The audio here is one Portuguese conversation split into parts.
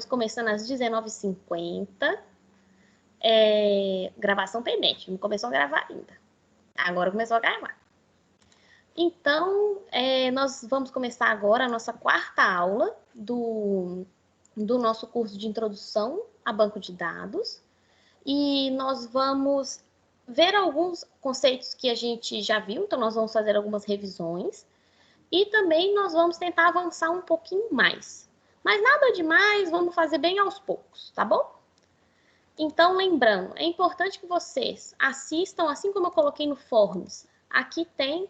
começando às 19h50. Gravação pendente, não começou a gravar ainda. Agora começou a gravar. Então, nós vamos começar agora a nossa quarta aula do nosso curso de introdução a banco de dados. E nós vamos ver alguns conceitos que a gente já viu, então nós vamos fazer algumas revisões. E também nós vamos tentar avançar um pouquinho mais. Mas nada demais, vamos fazer bem aos poucos, tá bom? Então, lembrando, é importante que vocês assistam, assim como eu coloquei no Forms. Aqui tem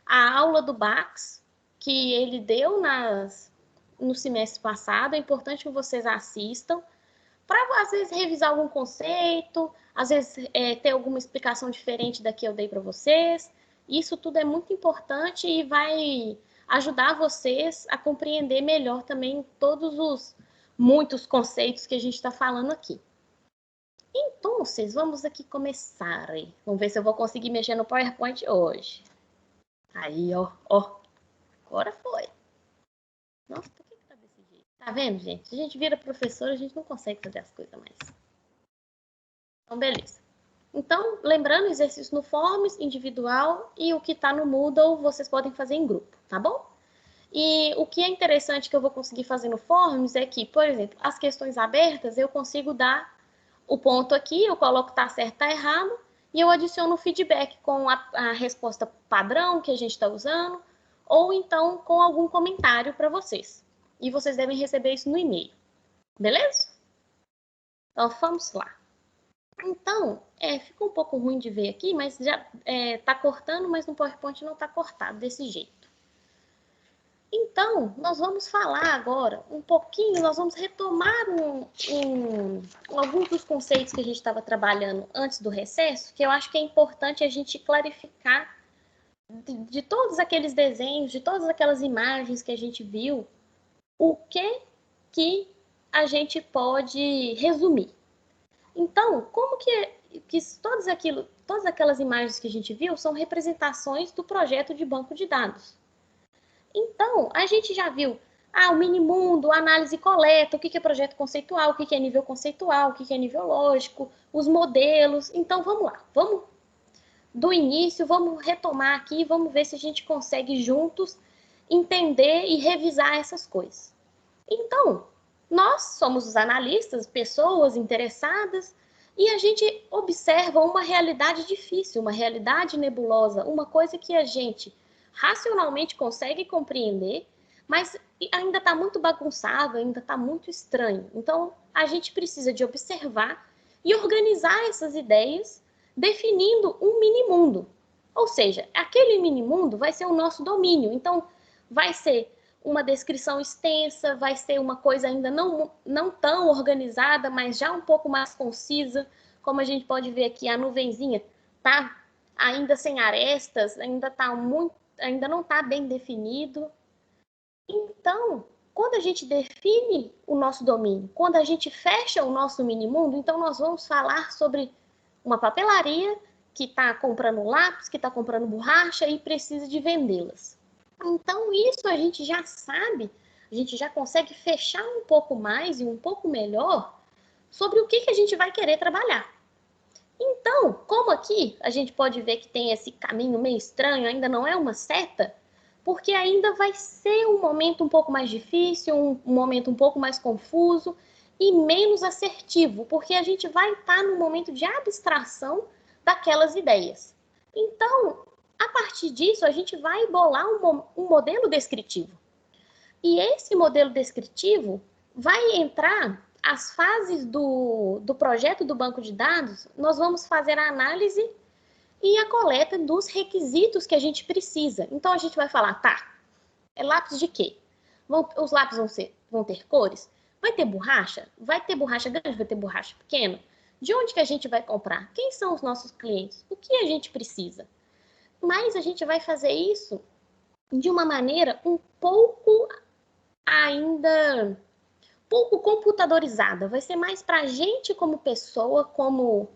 a aula do Bax, que ele deu no semestre passado. É importante que vocês assistam, para, às vezes, revisar algum conceito, às vezes, ter alguma explicação diferente da que eu dei para vocês. Isso tudo é muito importante e vai ajudar vocês a compreender melhor também todos os muitos conceitos que a gente está falando aqui. Então, vamos aqui começar. Vamos ver se eu vou conseguir mexer no PowerPoint hoje. Aí, ó. Agora foi. Nossa, por que tá desse jeito? Tá vendo, gente? Se a gente vira professor, a gente não consegue fazer as coisas mais. Então, beleza. Então, lembrando, exercício no Forms, individual, e o que tá no Moodle, vocês podem fazer em grupo, tá bom? E o que é interessante que eu vou conseguir fazer no Forms é que, por exemplo, as questões abertas, eu consigo dar o ponto aqui, eu coloco tá certo, tá errado, e eu adiciono o feedback com a resposta padrão que a gente está usando, ou então com algum comentário para vocês. E vocês devem receber isso no e-mail. Beleza? Então, vamos lá. Então, fica um pouco ruim de ver aqui, mas já tá cortando, mas no PowerPoint não tá cortado desse jeito. Então, nós vamos falar agora um pouquinho, nós vamos retomar alguns dos conceitos que a gente estava trabalhando antes do recesso, que eu acho que é importante a gente clarificar de todos aqueles desenhos, de todas aquelas imagens que a gente viu, o que a gente pode resumir. Então, como que todas aquelas imagens que a gente viu são representações do projeto de banco de dados. Então, a gente já viu o minimundo, análise e coleta, o que é projeto conceitual, o que é nível conceitual, o que é nível lógico, os modelos. Então, vamos lá. Vamos do início, vamos retomar aqui, vamos ver se a gente consegue juntos entender e revisar essas coisas. Então, nós somos os analistas, pessoas interessadas, e a gente observa uma realidade difícil, uma realidade nebulosa, uma coisa que a gente racionalmente consegue compreender, mas ainda está muito bagunçado, ainda está muito estranho. Então, a gente precisa de observar e organizar essas ideias, definindo um mini-mundo. Ou seja, aquele mini-mundo vai ser o nosso domínio. Então, vai ser uma descrição extensa, vai ser uma coisa ainda não tão organizada, mas já um pouco mais concisa. Como a gente pode ver aqui, a nuvenzinha tá ainda sem arestas, ainda não está bem definido. Então, quando a gente define o nosso domínio, quando a gente fecha o nosso mini-mundo, então nós vamos falar sobre uma papelaria que está comprando lápis, que está comprando borracha e precisa de vendê-las. Então, isso a gente já sabe, a gente já consegue fechar um pouco mais e um pouco melhor sobre o que a gente vai querer trabalhar. Então, como aqui a gente pode ver que tem esse caminho meio estranho, ainda não é uma seta, porque ainda vai ser um momento um pouco mais difícil, um momento um pouco mais confuso e menos assertivo, porque a gente vai estar no momento de abstração daquelas ideias. Então, a partir disso, a gente vai bolar um modelo descritivo. E esse modelo descritivo vai entrar as fases do projeto do banco de dados, nós vamos fazer a análise e a coleta dos requisitos que a gente precisa. Então, a gente vai falar, tá, é lápis de quê? Os lápis vão ter cores? Vai ter borracha? Vai ter borracha grande? Vai ter borracha pequena? De onde que a gente vai comprar? Quem são os nossos clientes? O que a gente precisa? Mas a gente vai fazer isso de uma maneira um pouco computadorizada. Vai ser mais para a gente como pessoa, como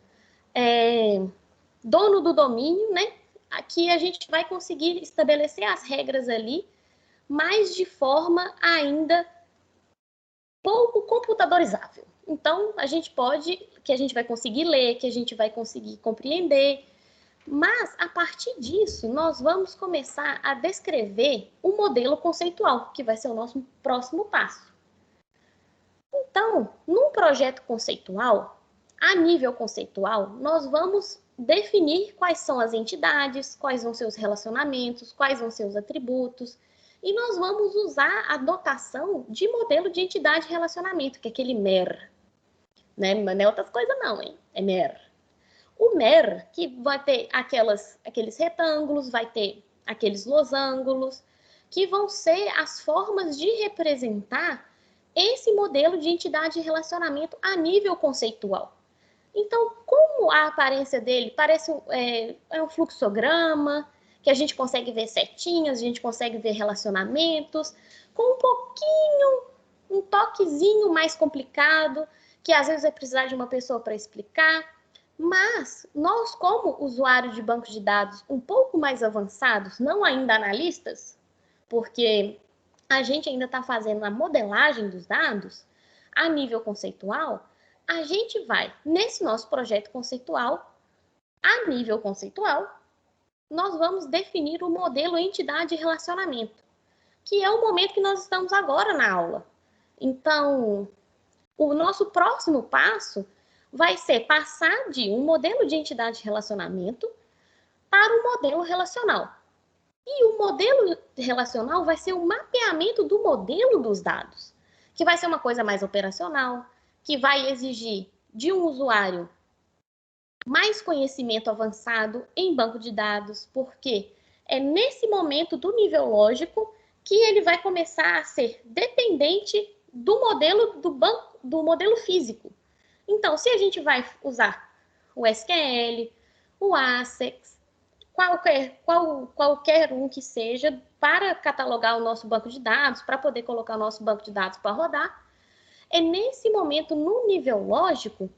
dono do domínio, né? Aqui a gente vai conseguir estabelecer as regras ali, mas de forma ainda pouco computadorizável. Então, a gente vai conseguir ler, que a gente vai conseguir compreender, mas, a partir disso, nós vamos começar a descrever o modelo conceitual, que vai ser o nosso próximo passo. Então, num projeto conceitual, a nível conceitual, nós vamos definir quais são as entidades, quais vão ser os relacionamentos, quais vão ser os atributos, e nós vamos usar a notação de modelo de entidade e relacionamento, que é aquele MER. Né? Não é outras coisas não, hein? É MER. O MER, que vai ter aqueles retângulos, vai ter aqueles losangos, que vão ser as formas de representar esse modelo de entidade e relacionamento a nível conceitual. Então, como a aparência dele parece um fluxograma, que a gente consegue ver setinhas, a gente consegue ver relacionamentos, com um toquezinho mais complicado, que às vezes vai precisar de uma pessoa para explicar. Mas nós, como usuários de bancos de dados um pouco mais avançados, não ainda analistas, porque a gente ainda está fazendo a modelagem dos dados a nível conceitual, a gente vai, nesse nosso projeto conceitual, a nível conceitual, nós vamos definir o modelo entidade e relacionamento, que é o momento que nós estamos agora na aula. Então, o nosso próximo passo vai ser passar de um modelo de entidade e relacionamento para um modelo relacional. E o modelo relacional vai ser o mapeamento do modelo dos dados, que vai ser uma coisa mais operacional, que vai exigir de um usuário mais conhecimento avançado em banco de dados, porque é nesse momento do nível lógico que ele vai começar a ser dependente do modelo do modelo físico. Então, se a gente vai usar o SQL, o ASEX, qualquer um que seja, para catalogar o nosso banco de dados, para poder colocar o nosso banco de dados para rodar, é nesse momento, no nível lógico,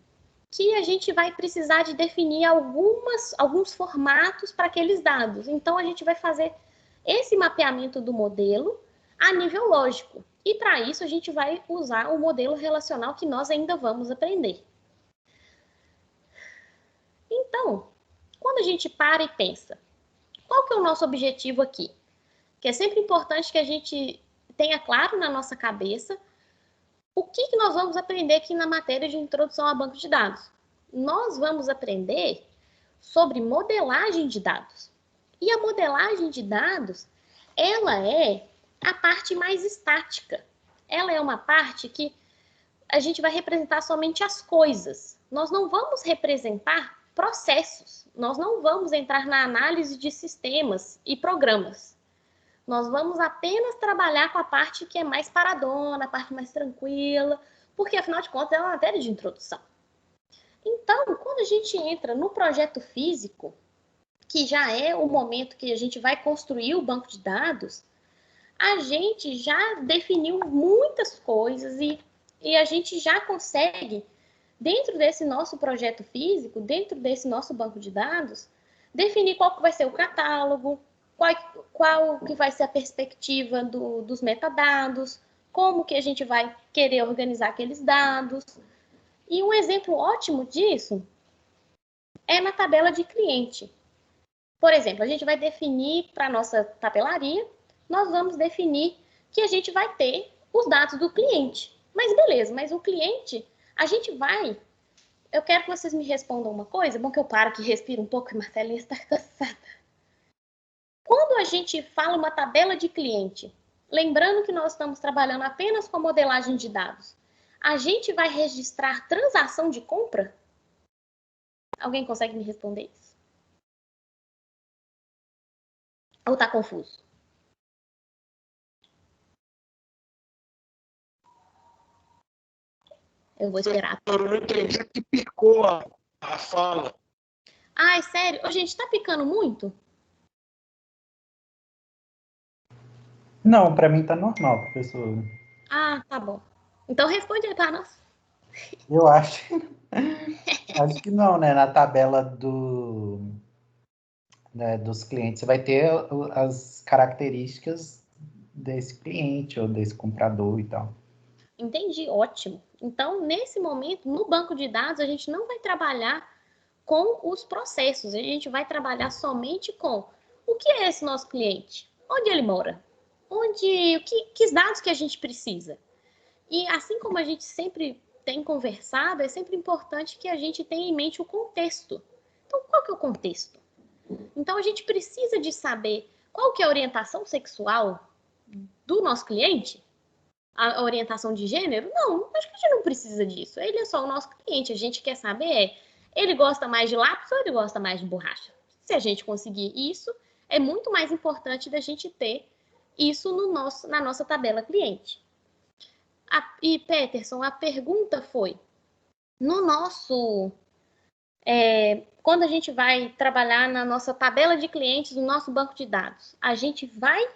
que a gente vai precisar de definir alguns formatos para aqueles dados. Então, a gente vai fazer esse mapeamento do modelo a nível lógico. E, para isso, a gente vai usar o modelo relacional que nós ainda vamos aprender. Então, quando a gente para e pensa, qual que é o nosso objetivo aqui? Que é sempre importante que a gente tenha claro na nossa cabeça o que nós vamos aprender aqui na matéria de introdução a banco de dados. Nós vamos aprender sobre modelagem de dados. E a modelagem de dados, ela é a parte mais estática. Ela é uma parte que a gente vai representar somente as coisas. Nós não vamos representar processos. Nós não vamos entrar na análise de sistemas e programas. Nós vamos apenas trabalhar com a parte que é mais paradona, a parte mais tranquila, porque, afinal de contas, é uma matéria de introdução. Então, quando a gente entra no projeto físico, que já é o momento que a gente vai construir o banco de dados, a gente já definiu muitas coisas e a gente já consegue, dentro desse nosso projeto físico, dentro desse nosso banco de dados, definir qual que vai ser o catálogo, qual que vai ser a perspectiva dos metadados, como que a gente vai querer organizar aqueles dados. E um exemplo ótimo disso é na tabela de cliente. Por exemplo, a gente vai definir para a nossa papelaria, nós vamos definir que a gente vai ter os dados do cliente. Mas beleza, mas o cliente, a gente vai... Eu quero que vocês me respondam uma coisa, bom que eu paro aqui, respiro um pouco, a Marcelinha está cansada. Quando a gente fala uma tabela de cliente, lembrando que nós estamos trabalhando apenas com a modelagem de dados, a gente vai registrar transação de compra? Alguém consegue me responder isso? Ou tá confuso? Eu vou esperar. Eu não entendi que picou a fala. Ai, sério? Ô, gente, tá picando muito? Não, para mim tá normal, professor. Ah, tá bom. Então responde aí para nós. Eu acho que não, né? Na tabela dos clientes, você vai ter as características desse cliente ou desse comprador e tal. Entendi, ótimo. Então, nesse momento, no banco de dados, a gente não vai trabalhar com os processos, a gente vai trabalhar somente com o que é esse nosso cliente, onde ele mora, que dados que a gente precisa. E assim como a gente sempre tem conversado, é sempre importante que a gente tenha em mente o contexto. Então, qual que é o contexto? Então, a gente precisa de saber qual que é a orientação sexual do nosso cliente, a orientação de gênero? Não, acho que a gente não precisa disso. Ele é só o nosso cliente. A gente quer saber ele gosta mais de lápis ou ele gosta mais de borracha? Se a gente conseguir isso, é muito mais importante da gente ter isso na nossa tabela cliente. E, Peterson, a pergunta foi, quando a gente vai trabalhar na nossa tabela de clientes, no nosso banco de dados, a gente vai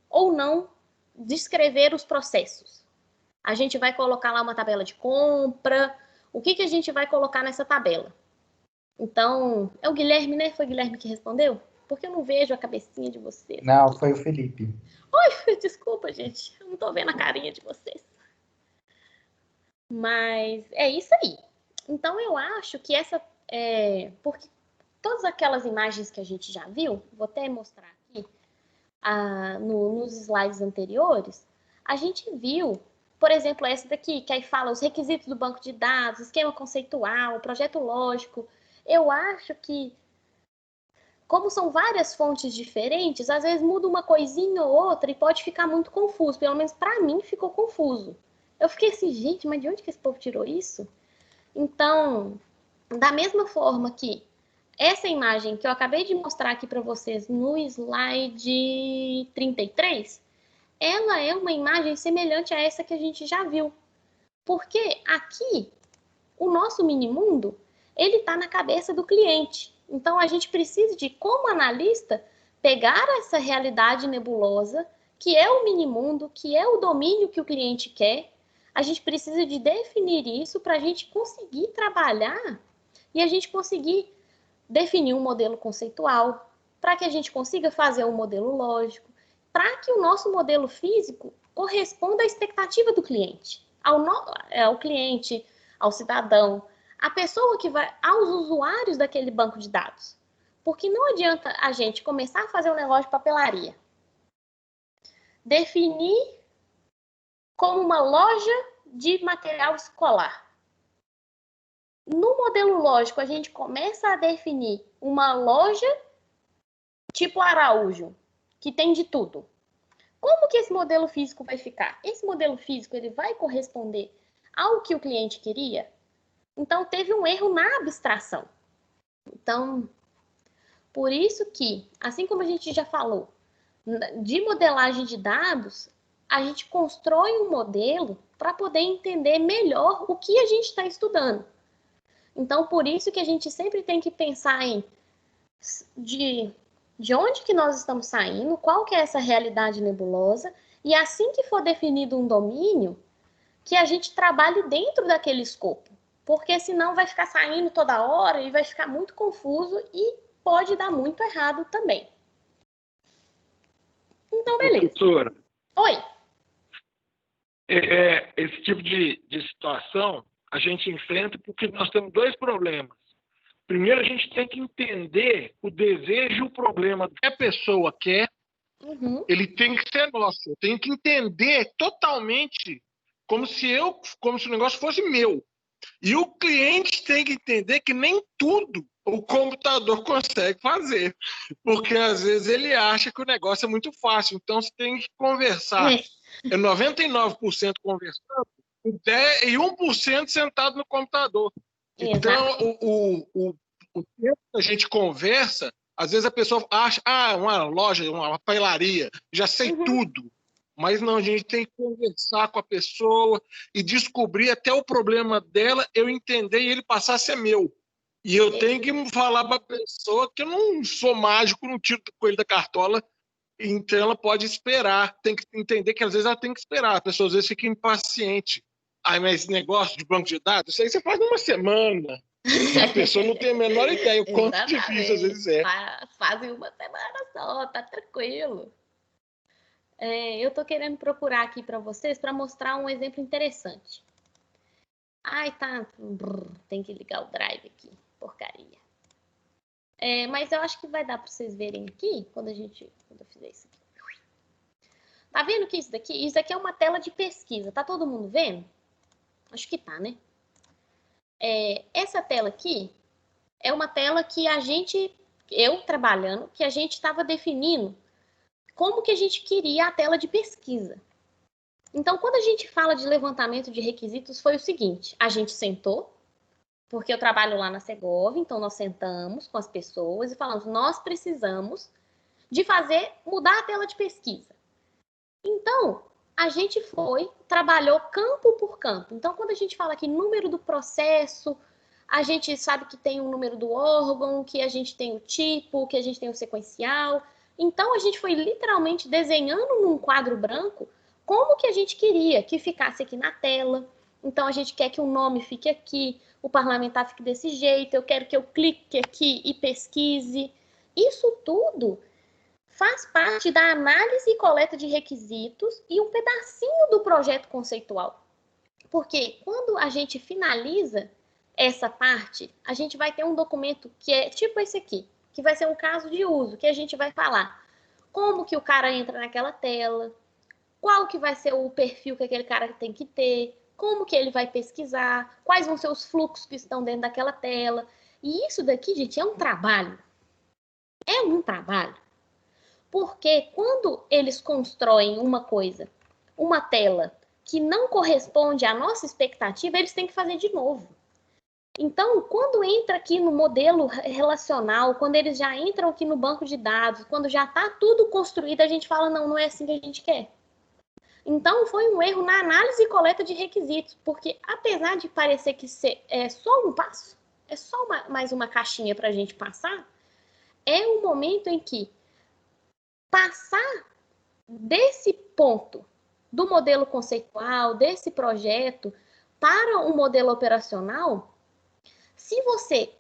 ou não descrever os processos? A gente vai colocar lá uma tabela de compra? O que a gente vai colocar nessa tabela? Então, é o Guilherme, né? Foi o Guilherme que respondeu? Porque eu não vejo a cabecinha de vocês. Não, foi o Felipe. Oi, desculpa, gente. Eu não tô vendo a carinha de vocês. Mas é isso aí. Então, eu acho que porque todas aquelas imagens que a gente já viu, vou até mostrar aqui, nos slides anteriores, a gente viu, por exemplo, essa daqui, que aí fala os requisitos do banco de dados, esquema conceitual, projeto lógico. Eu acho que, como são várias fontes diferentes, às vezes muda uma coisinha ou outra e pode ficar muito confuso. Pelo menos para mim ficou confuso. Eu fiquei assim, gente, mas de onde que esse povo tirou isso? Então, da mesma forma que essa imagem que eu acabei de mostrar aqui para vocês no slide 33, ela é uma imagem semelhante a essa que a gente já viu. Porque aqui, o nosso mini-mundo, ele está na cabeça do cliente. Então, a gente precisa de, como analista, pegar essa realidade nebulosa, que é o mini-mundo, que é o domínio que o cliente quer. A gente precisa de definir isso para a gente conseguir trabalhar e a gente conseguir definir um modelo conceitual, para que a gente consiga fazer um modelo lógico, para que o nosso modelo físico corresponda à expectativa do cliente, ao cliente, ao cidadão, à pessoa que vai, aos usuários daquele banco de dados. Porque não adianta a gente começar a fazer um negócio de papelaria, definir como uma loja de material escolar. No modelo lógico, a gente começa a definir uma loja tipo Araújo, que tem de tudo. Como que esse modelo físico vai ficar? Esse modelo físico ele vai corresponder ao que o cliente queria? Então, teve um erro na abstração. Então, por isso que, assim como a gente já falou, de modelagem de dados, a gente constrói um modelo para poder entender melhor o que a gente está estudando. Então, por isso que a gente sempre tem que pensar de onde que nós estamos saindo, qual que é essa realidade nebulosa, e assim que for definido um domínio, que a gente trabalhe dentro daquele escopo, porque senão vai ficar saindo toda hora e vai ficar muito confuso e pode dar muito errado também. Então, beleza. Professora, Oi. esse tipo de situação a gente enfrenta porque nós temos dois problemas. Primeiro, a gente tem que entender o desejo e o problema que a pessoa quer. Ele tem que ser nosso. Eu tenho que entender totalmente como se o negócio fosse meu. E o cliente tem que entender que nem tudo o computador consegue fazer. Porque às vezes ele acha que o negócio é muito fácil. Então você tem que conversar. É 99% conversando e 1% sentado no computador. Então, o tempo que a gente conversa, às vezes a pessoa acha, uma loja, uma papelaria, já sei tudo. Mas não, a gente tem que conversar com a pessoa e descobrir até o problema dela, eu entender e ele passar a ser meu. E eu tenho que falar para a pessoa que eu não sou mágico, não tiro o coelho da cartola, então ela pode esperar. Tem que entender que às vezes ela tem que esperar. A pessoa às vezes fica impaciente. Mas esse negócio de banco de dados, isso aí você faz numa semana. A pessoa não tem a menor ideia o quanto difícil às vezes é. Fazem uma semana só, tá tranquilo. Eu estou querendo procurar aqui para vocês para mostrar um exemplo interessante. Ai, tá. Tem que ligar o drive aqui. Porcaria. Mas eu acho que vai dar para vocês verem aqui, quando eu fizer isso aqui. Tá vendo que isso daqui? Isso aqui é uma tela de pesquisa. Tá todo mundo vendo? Acho que tá, né? Essa tela aqui é uma tela que eu trabalhando, que a gente estava definindo como que a gente queria a tela de pesquisa. Então, quando a gente fala de levantamento de requisitos, foi o seguinte: a gente sentou, porque eu trabalho lá na Segovia, então nós sentamos com as pessoas e falamos, nós precisamos de mudar a tela de pesquisa. Então, a gente trabalhou campo por campo. Então, quando a gente fala aqui número do processo, a gente sabe que tem o número do órgão, que a gente tem o tipo, que a gente tem o sequencial. Então, a gente foi literalmente desenhando num quadro branco como que a gente queria que ficasse aqui na tela. Então, a gente quer que o nome fique aqui, o parlamentar fique desse jeito, eu quero que eu clique aqui e pesquise. Isso tudo faz parte da análise e coleta de requisitos e um pedacinho do projeto conceitual. Porque quando a gente finaliza essa parte, a gente vai ter um documento que é tipo esse aqui, que vai ser um caso de uso, que a gente vai falar como que o cara entra naquela tela, qual que vai ser o perfil que aquele cara tem que ter, como que ele vai pesquisar, quais vão ser os fluxos que estão dentro daquela tela. E isso daqui, gente, é um trabalho. É um trabalho. Porque quando eles constroem uma coisa, uma tela, que não corresponde à nossa expectativa, eles têm que fazer de novo. Então, quando entra aqui no modelo relacional, quando eles já entram aqui no banco de dados, quando já está tudo construído, a gente fala, não é assim que a gente quer. Então, foi um erro na análise e coleta de requisitos, porque apesar de parecer que é só um passo, é só mais uma caixinha para a gente passar, é um momento em que passar desse ponto do modelo conceitual, desse projeto, para um modelo operacional, se você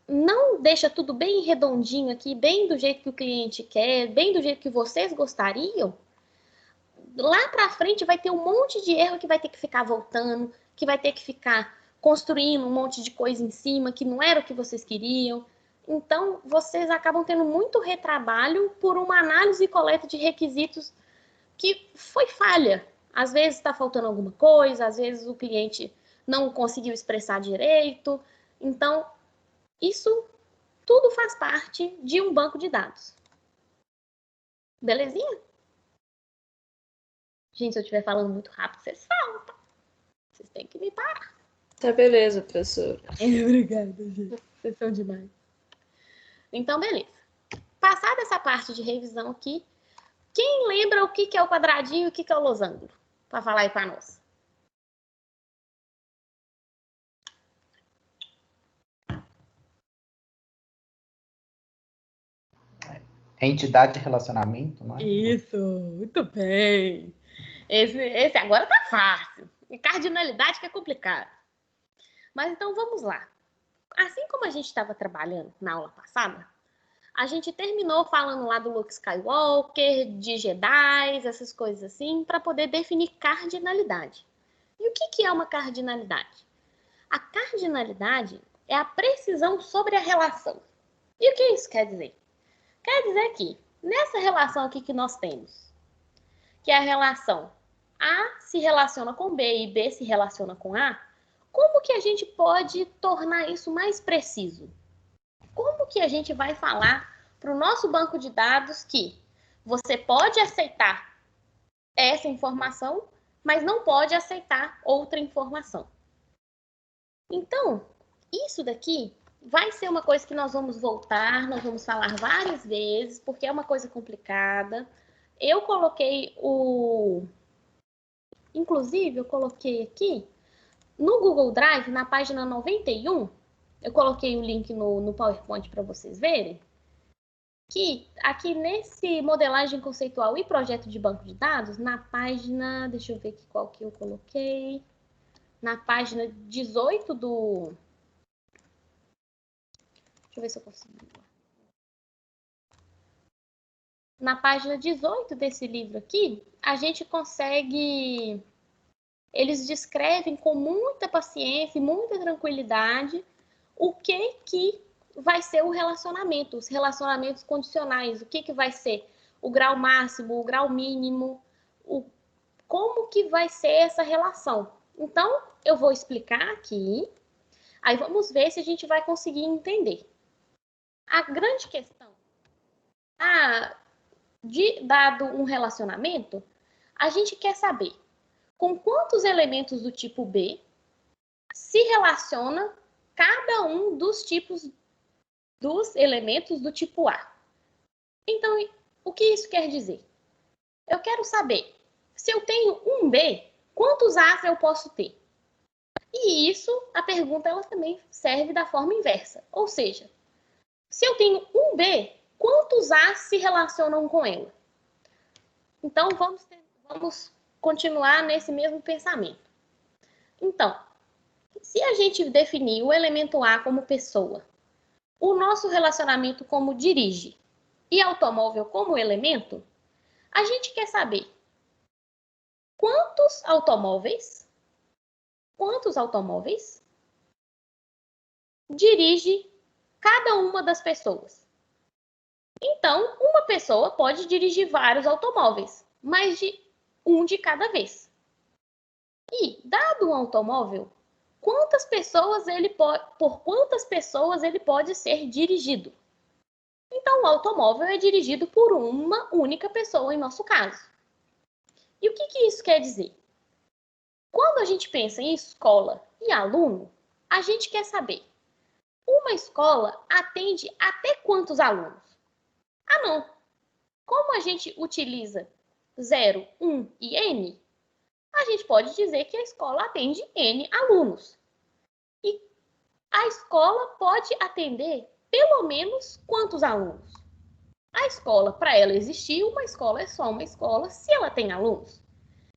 não deixa tudo bem redondinho aqui, bem do jeito que o cliente quer, bem do jeito que vocês gostariam, lá para frente vai ter um monte de erro que vai ter que ficar voltando, que vai ter que ficar construindo um monte de coisa em cima que não era o que vocês queriam. Então, vocês acabam tendo muito retrabalho por uma análise e coleta de requisitos que foi falha. Às vezes está faltando alguma coisa, às vezes o cliente não conseguiu expressar direito. Então, isso tudo faz parte de um banco de dados. Belezinha? Gente, se eu estiver falando muito rápido, vocês falam, tá? Vocês têm que me parar. Tá beleza, professora. Obrigada, gente. Vocês são demais. Então, beleza. Passada essa parte de revisão aqui, quem lembra o que é o quadradinho e o que é o losango? Para falar aí para nós. Entidade de relacionamento, não é? Isso, muito bem. Esse agora tá fácil. E cardinalidade que é complicado. Mas então vamos lá. Assim como a gente estava trabalhando na aula passada, a gente terminou falando lá do Luke Skywalker, de Jedi, essas coisas assim, para poder definir cardinalidade. E o que é uma cardinalidade? A cardinalidade é a precisão sobre a relação. E o que isso quer dizer? Quer dizer que nessa relação aqui que nós temos, que é a relação A se relaciona com B e B se relaciona com A, como que a gente pode tornar isso mais preciso? Como que a gente vai falar para o nosso banco de dados que você pode aceitar essa informação, mas não pode aceitar outra informação? Então, isso daqui vai ser uma coisa que nós vamos voltar, nós vamos falar várias vezes, porque é uma coisa complicada. Eu coloquei Inclusive, eu coloquei aqui no Google Drive, na página 91, eu coloquei o link no PowerPoint para vocês verem, que aqui nesse modelagem conceitual e projeto de banco de dados, na página, deixa eu ver aqui qual que eu coloquei, na página 18 do... Deixa eu ver se eu consigo. na página 18 desse livro aqui, a gente consegue... Eles descrevem com muita paciência e muita tranquilidade o que vai ser o relacionamento, os relacionamentos condicionais, o que vai ser o grau máximo, o grau mínimo, como que vai ser essa relação. Então, eu vou explicar aqui, aí vamos ver se a gente vai conseguir entender. A grande questão, dado um relacionamento, a gente quer saber com quantos elementos do tipo B se relaciona cada um dos tipos dos elementos do tipo A. Então, o que isso quer dizer? Eu quero saber, se eu tenho um B, quantos A's eu posso ter? E isso, a pergunta, ela também serve da forma inversa. Ou seja, se eu tenho um B, quantos A's se relacionam com ela? Então, vamos continuar nesse mesmo pensamento. Então, se a gente definir o elemento A como pessoa, o nosso relacionamento como dirige e automóvel como elemento, a gente quer saber quantos automóveis dirige cada uma das pessoas. Então, uma pessoa pode dirigir vários automóveis, mas um de cada vez. E, dado um automóvel, por quantas pessoas ele pode ser dirigido? Então, o automóvel é dirigido por uma única pessoa, em nosso caso. E o que isso quer dizer? Quando a gente pensa em escola e aluno, a gente quer saber, uma escola atende até quantos alunos? Ah, não! Como a gente utiliza 0, 1 e N, a gente pode dizer que a escola atende N alunos. E a escola pode atender pelo menos quantos alunos? A escola, para ela existir, uma escola é só uma escola se ela tem alunos.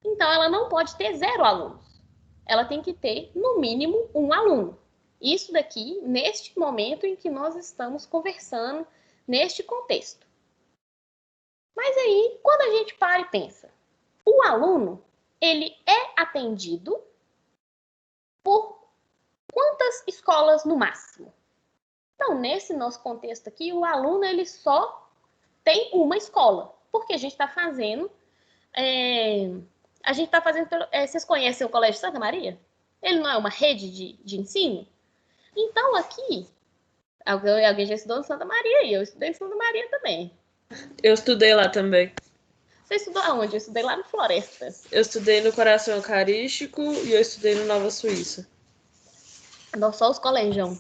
Então, ela não pode ter 0 alunos. Ela tem que ter, no mínimo, 1 aluno. Isso daqui, neste momento em que nós estamos conversando, neste contexto. Mas aí, quando a gente para e pensa, o aluno, ele é atendido por quantas escolas no máximo? Então, nesse nosso contexto aqui, o aluno, ele só tem uma escola, porque a gente está fazendo... vocês conhecem o Colégio Santa Maria? Ele não é uma rede de ensino? Então, aqui, alguém já estudou em Santa Maria e eu estudei em Santa Maria também. Eu estudei lá também. Você estudou aonde? Eu estudei lá no Floresta. Eu estudei no Coração Eucarístico e eu estudei no Nova Suíça. Não, só os colegião.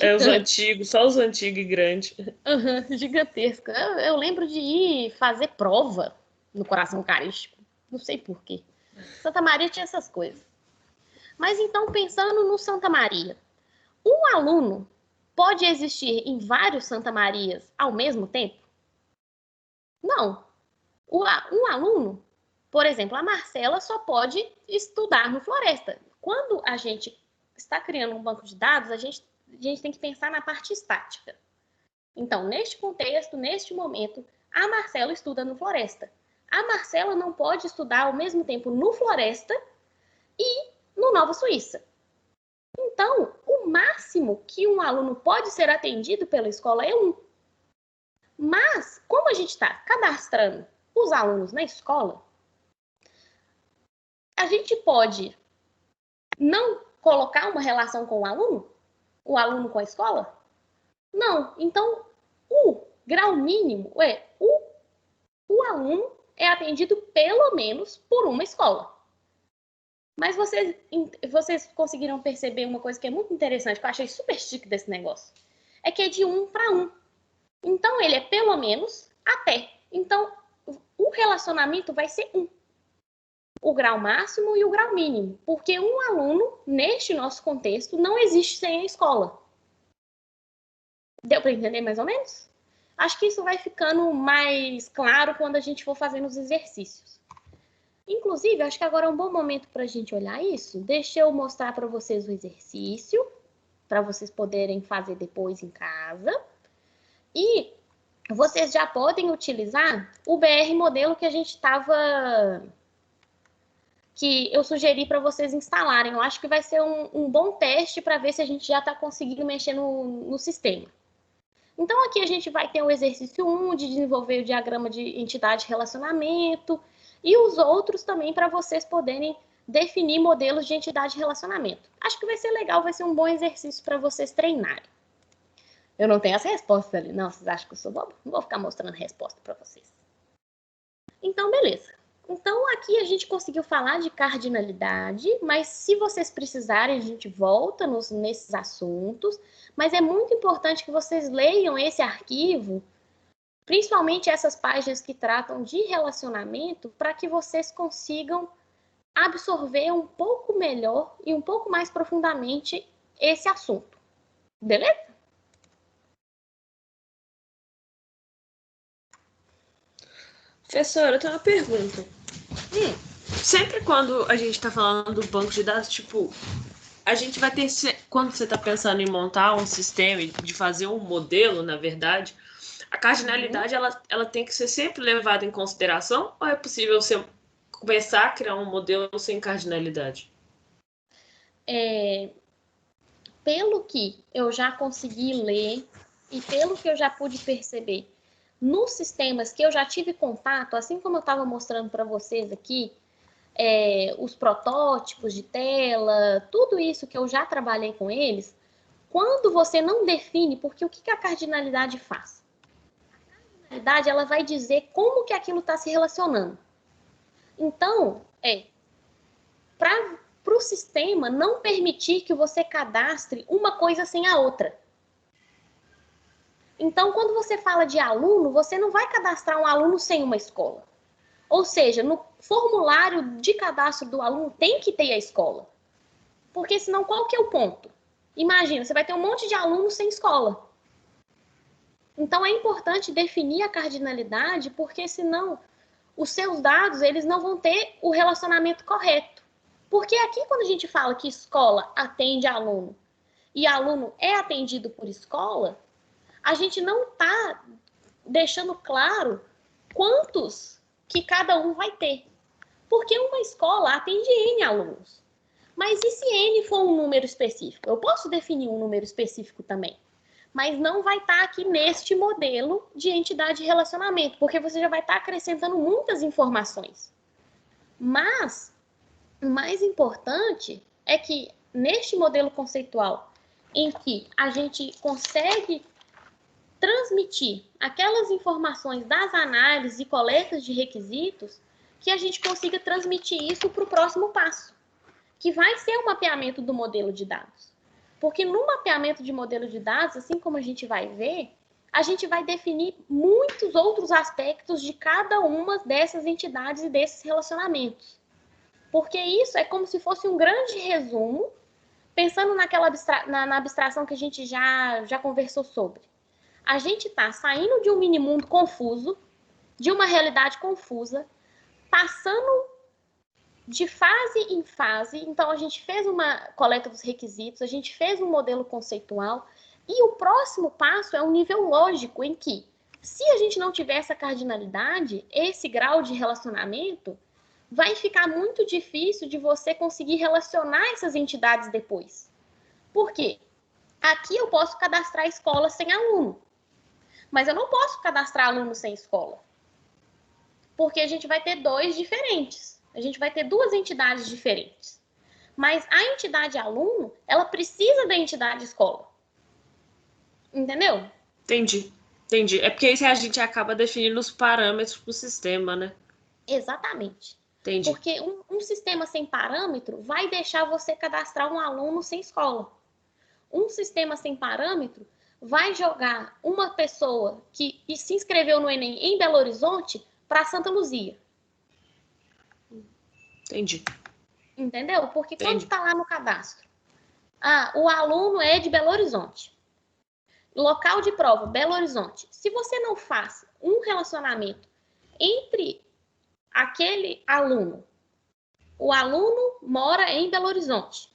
É os antigos, só os antigos e grandes. Gigantesco. Eu lembro de ir fazer prova no Coração Eucarístico. Não sei por quê. Santa Maria tinha essas coisas. Mas então, pensando no Santa Maria, um aluno pode existir em vários Santa Marias ao mesmo tempo? Não. Um aluno, por exemplo, a Marcela só pode estudar no Floresta. Quando a gente está criando um banco de dados, a gente tem que pensar na parte estática. Então, neste contexto, neste momento, a Marcela estuda no Floresta. A Marcela não pode estudar ao mesmo tempo no Floresta e no Nova Suíça. Então, o máximo que um aluno pode ser atendido pela escola é 1. Mas, como a gente está cadastrando os alunos na escola, a gente pode não colocar uma relação com o aluno com a escola? Não. Então, o grau mínimo o aluno é atendido pelo menos por uma escola. Mas vocês conseguiram perceber uma coisa que é muito interessante, que eu achei super chique desse negócio. É que é de 1 para 1. Então, ele é pelo menos até. Então, o relacionamento vai ser 1. O grau máximo e o grau mínimo. Porque um aluno, neste nosso contexto, não existe sem a escola. Deu para entender mais ou menos? Acho que isso vai ficando mais claro quando a gente for fazendo os exercícios. Inclusive, acho que agora é um bom momento para a gente olhar isso. Deixa eu mostrar para vocês o exercício, para vocês poderem fazer depois em casa. E vocês já podem utilizar o BR modelo que a gente estava... que eu sugeri para vocês instalarem. Eu acho que vai ser um bom teste para ver se a gente já está conseguindo mexer no sistema. Então, aqui a gente vai ter o exercício 1 de desenvolver o diagrama de entidade e relacionamento e os outros também para vocês poderem definir modelos de entidade e relacionamento. Acho que vai ser legal, vai ser um bom exercício para vocês treinarem. Eu não tenho as respostas ali. Não, vocês acham que eu sou boba? Não vou ficar mostrando resposta para vocês. Então, beleza. Então, aqui a gente conseguiu falar de cardinalidade, mas se vocês precisarem, a gente volta nesses assuntos. Mas é muito importante que vocês leiam esse arquivo, principalmente essas páginas que tratam de relacionamento, para que vocês consigam absorver um pouco melhor e um pouco mais profundamente esse assunto. Beleza? Professora, eu tenho uma pergunta. Sempre quando a gente está falando do banco de dados, tipo, a gente vai ter... Quando você está pensando em montar um sistema, de fazer um modelo, na verdade, a cardinalidade, ela tem que ser sempre levada em consideração? Ou é possível você começar a criar um modelo sem cardinalidade? Pelo que eu já consegui ler e pelo que eu já pude perceber nos sistemas que eu já tive contato, assim como eu estava mostrando para vocês aqui, os protótipos de tela, tudo isso que eu já trabalhei com eles, quando você não define, porque o que a cardinalidade faz? A cardinalidade, ela vai dizer como que aquilo está se relacionando. Então, para o sistema não permitir que você cadastre uma coisa sem a outra. Então, quando você fala de aluno, você não vai cadastrar um aluno sem uma escola. Ou seja, no formulário de cadastro do aluno tem que ter a escola. Porque senão, qual que é o ponto? Imagina, você vai ter um monte de alunos sem escola. Então, é importante definir a cardinalidade, porque senão os seus dados eles não vão ter o relacionamento correto. Porque aqui, quando a gente fala que escola atende aluno e aluno é atendido por escola, a gente não está deixando claro quantos que cada um vai ter. Porque uma escola atende N alunos. Mas e se N for um número específico? Eu posso definir um número específico também. Mas não vai estar aqui neste modelo de entidade de relacionamento, porque você já vai estar acrescentando muitas informações. Mas o mais importante é que neste modelo conceitual, em que a gente consegue transmitir aquelas informações das análises e coletas de requisitos, que a gente consiga transmitir isso para o próximo passo, que vai ser o mapeamento do modelo de dados. Porque no mapeamento de modelo de dados, assim como a gente vai ver, a gente vai definir muitos outros aspectos de cada uma dessas entidades e desses relacionamentos. Porque isso é como se fosse um grande resumo, pensando na abstração que a gente já conversou sobre. A gente está saindo de um mini-mundo confuso, de uma realidade confusa, passando de fase em fase. Então, a gente fez uma coleta dos requisitos, a gente fez um modelo conceitual, e o próximo passo é um nível lógico, em que, se a gente não tiver essa cardinalidade, esse grau de relacionamento, vai ficar muito difícil de você conseguir relacionar essas entidades depois. Por quê? Aqui eu posso cadastrar escola sem aluno. Mas eu não posso cadastrar aluno sem escola. Porque a gente vai ter dois diferentes. A gente vai ter duas entidades diferentes. Mas a entidade aluno, ela precisa da entidade escola. Entendeu? Entendi. É porque aí a gente acaba definindo os parâmetros para o sistema, né? Exatamente. Entendi. Porque um sistema sem parâmetro vai deixar você cadastrar um aluno sem escola. Um sistema sem parâmetro vai jogar uma pessoa que se inscreveu no Enem em Belo Horizonte para Santa Luzia. Entendi. Entendeu? Porque quando está lá no cadastro, o aluno é de Belo Horizonte. Local de prova, Belo Horizonte. Se você não faz um relacionamento entre aquele aluno, o aluno mora em Belo Horizonte.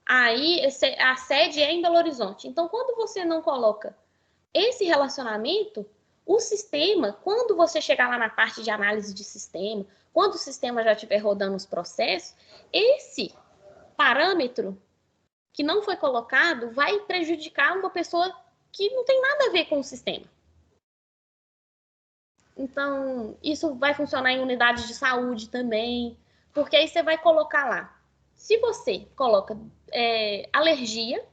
Aí a sede é em Belo Horizonte. Então, quando você não coloca esse relacionamento, O sistema, quando você chegar lá na parte de análise de sistema, quando o sistema já estiver rodando os processos, esse parâmetro que não foi colocado vai prejudicar uma pessoa que não tem nada a ver com o sistema. Então, isso vai funcionar em unidades de saúde também, porque aí você vai colocar lá. Se você coloca alergia,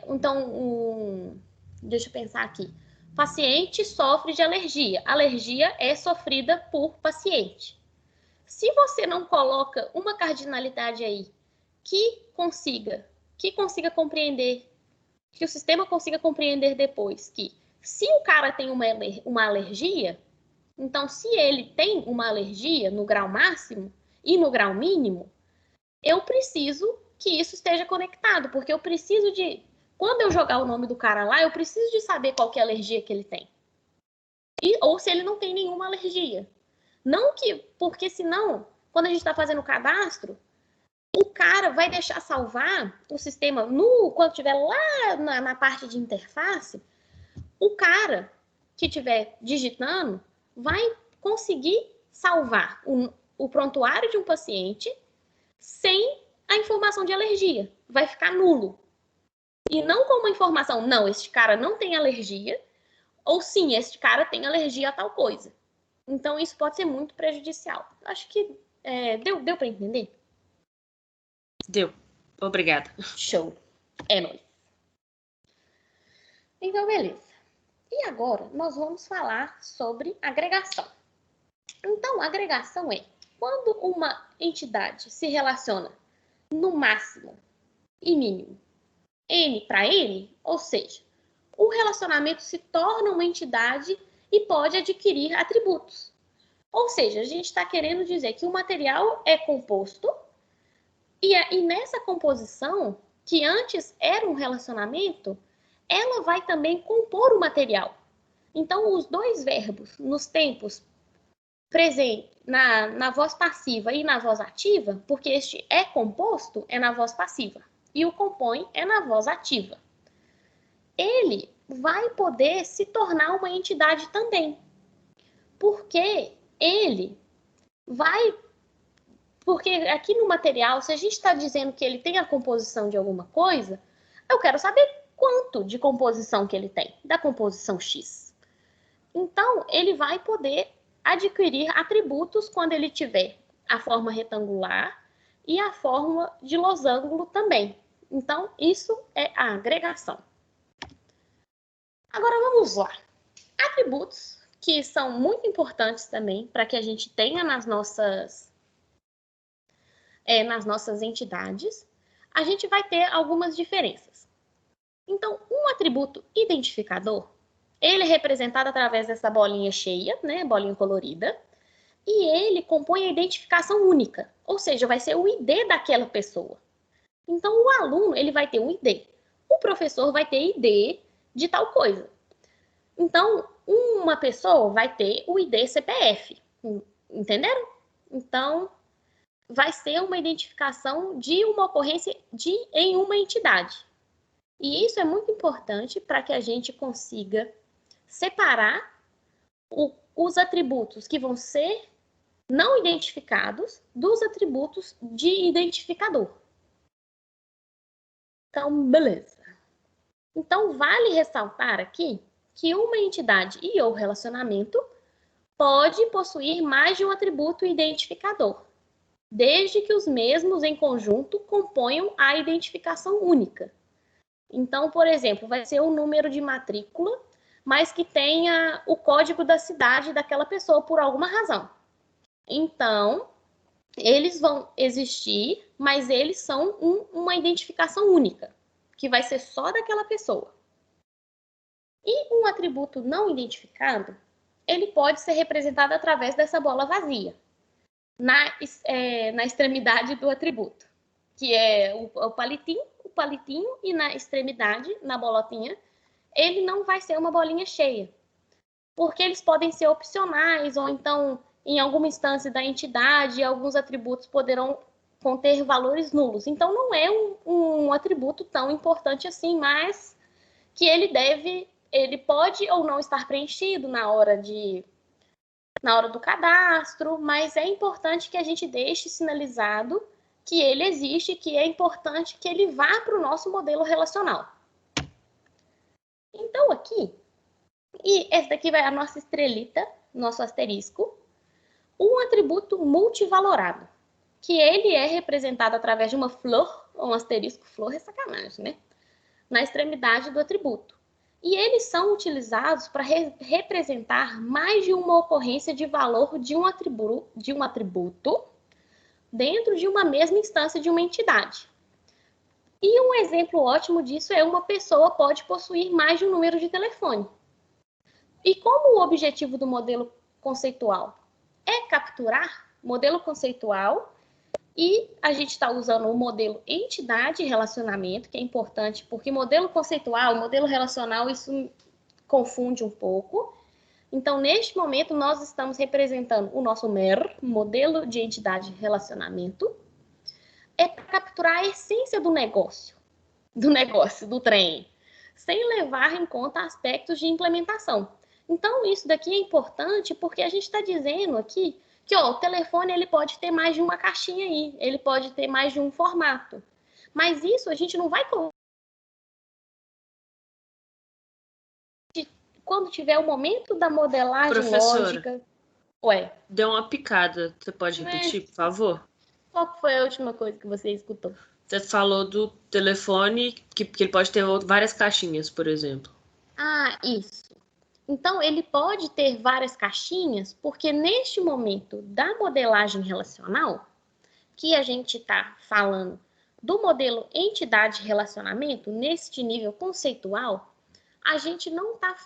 então, deixa eu pensar aqui. Paciente sofre de alergia. Alergia é sofrida por paciente. Se você não coloca uma cardinalidade aí que consiga compreender, que o sistema consiga compreender depois que se o cara tem uma alergia, então se ele tem uma alergia no grau máximo e no grau mínimo, eu preciso que isso esteja conectado, porque eu preciso de... Quando eu jogar o nome do cara lá, eu preciso de saber qual que é a alergia que ele tem. Ou se ele não tem nenhuma alergia. Não que... Porque senão, quando a gente está fazendo o cadastro, o cara vai deixar salvar o sistema quando estiver lá na parte de interface, o cara que estiver digitando vai conseguir salvar o prontuário de um paciente sem a informação de alergia. Vai ficar nulo. E não como informação, não, este cara não tem alergia, ou sim, este cara tem alergia a tal coisa. Então, isso pode ser muito prejudicial. Acho que deu para entender? Deu. Obrigada. Show. É nóis. Então, beleza. E agora, nós vamos falar sobre agregação. Então, agregação é quando uma entidade se relaciona no máximo e mínimo N para N, ou seja, o relacionamento se torna uma entidade e pode adquirir atributos. Ou seja, a gente está querendo dizer que o material é composto e nessa composição, que antes era um relacionamento, ela vai também compor o material. Então, os dois verbos nos tempos presente na voz passiva e na voz ativa, porque este é composto, é na voz passiva, e o compõe é na voz ativa. Ele vai poder se tornar uma entidade também, porque ele vai... Porque aqui no material, se a gente está dizendo que ele tem a composição de alguma coisa, eu quero saber quanto de composição que ele tem, da composição X. Então, ele vai poder adquirir atributos quando ele tiver a forma retangular e a forma de losango também. Então, isso é a agregação. Agora, vamos lá. Atributos que são muito importantes também para que a gente tenha nas nossas entidades, a gente vai ter algumas diferenças. Então, um atributo identificador, ele é representado através dessa bolinha cheia, né, bolinha colorida, e ele compõe a identificação única, ou seja, vai ser o ID daquela pessoa. Então, o aluno, ele vai ter um ID. O professor vai ter ID de tal coisa. Então, uma pessoa vai ter o ID CPF, entenderam? Então, vai ser uma identificação de uma ocorrência em uma entidade. E isso é muito importante para que a gente consiga separar os atributos que vão ser não identificados dos atributos de identificador. Então, beleza. Então, vale ressaltar aqui que uma entidade e ou relacionamento pode possuir mais de um atributo identificador, desde que os mesmos em conjunto componham a identificação única. Então, por exemplo, vai ser um número de matrícula, mas que tenha o código da cidade daquela pessoa por alguma razão. Então, eles vão existir, mas eles são uma identificação única, que vai ser só daquela pessoa. E um atributo não identificado, ele pode ser representado através dessa bola vazia, na extremidade do atributo, que é o palitinho, e na extremidade, na bolotinha, ele não vai ser uma bolinha cheia, porque eles podem ser opcionais, ou então, em alguma instância da entidade, alguns atributos poderão conter valores nulos. Então, não é um atributo tão importante assim, mas que ele pode ou não estar preenchido na hora do cadastro, mas é importante que a gente deixe sinalizado que ele existe, que é importante que ele vá para o nosso modelo relacional. Então, aqui, e esse daqui vai a nossa estrelita, nosso asterisco, um atributo multivalorado, que ele é representado através de uma flor, um asterisco, flor é sacanagem, né? Na extremidade do atributo. E eles são utilizados para representar mais de uma ocorrência de valor de um atributo dentro de uma mesma instância de uma entidade. E um exemplo ótimo disso é uma pessoa pode possuir mais de um número de telefone. E como o objetivo do modelo conceitual é capturar modelo conceitual, e a gente está usando o modelo entidade e relacionamento, que é importante, porque modelo conceitual, modelo relacional, isso confunde um pouco. Então, neste momento, nós estamos representando o nosso MER, modelo de entidade e relacionamento, é para capturar a essência do negócio, do trem, sem levar em conta aspectos de implementação. Então, isso daqui é importante porque a gente está dizendo aqui que o telefone ele pode ter mais de uma caixinha aí, ele pode ter mais de um formato. Mas isso a gente não vai colocar quando tiver o momento da modelagem lógica. Ué. Deu uma picada. Você pode repetir, por favor? Qual foi a última coisa que você escutou? Você falou do telefone que ele pode ter várias caixinhas, por exemplo. Ah, isso. Então, ele pode ter várias caixinhas, porque neste momento da modelagem relacional, que a gente está falando do modelo entidade-relacionamento, neste nível conceitual, a gente não está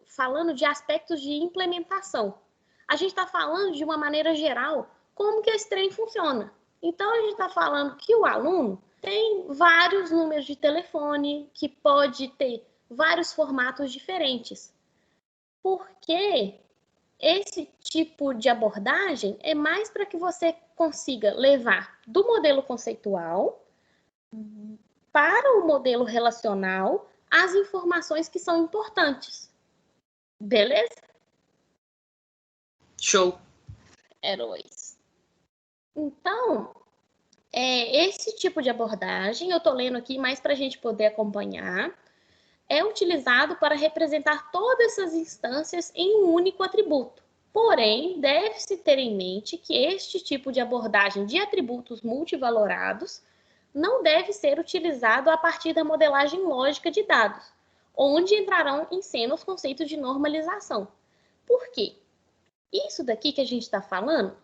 falando de aspectos de implementação. A gente está falando de uma maneira geral como que esse trem funciona. Então, a gente está falando que o aluno tem vários números de telefone, que pode ter vários formatos diferentes. Porque esse tipo de abordagem é mais para que você consiga levar do modelo conceitual para o modelo relacional as informações que são importantes. Beleza? Show. Heróis. Então, esse tipo de abordagem, eu estou lendo aqui mais para a gente poder acompanhar, é utilizado para representar todas essas instâncias em um único atributo. Porém, deve-se ter em mente que este tipo de abordagem de atributos multivalorados não deve ser utilizado a partir da modelagem lógica de dados, onde entrarão em cena os conceitos de normalização. Por quê? Isso daqui que a gente está falando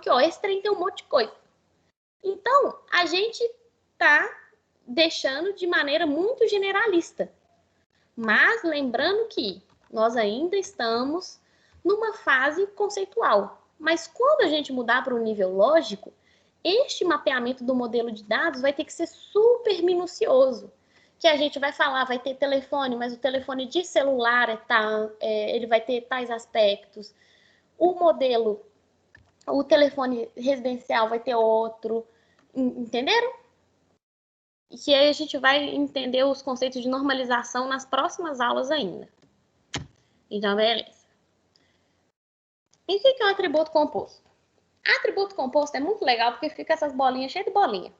que esse trem tem um monte de coisa. Então, a gente está deixando de maneira muito generalista. Mas lembrando que nós ainda estamos numa fase conceitual. Mas quando a gente mudar para o nível lógico, este mapeamento do modelo de dados vai ter que ser super minucioso. Que a gente vai falar, vai ter telefone, mas o telefone de celular ele vai ter tais aspectos. O telefone residencial vai ter outro. Entenderam? E que aí a gente vai entender os conceitos de normalização nas próximas aulas ainda. Então, beleza. E o que é um atributo composto? Atributo composto é muito legal porque fica essas bolinhas cheias de bolinha.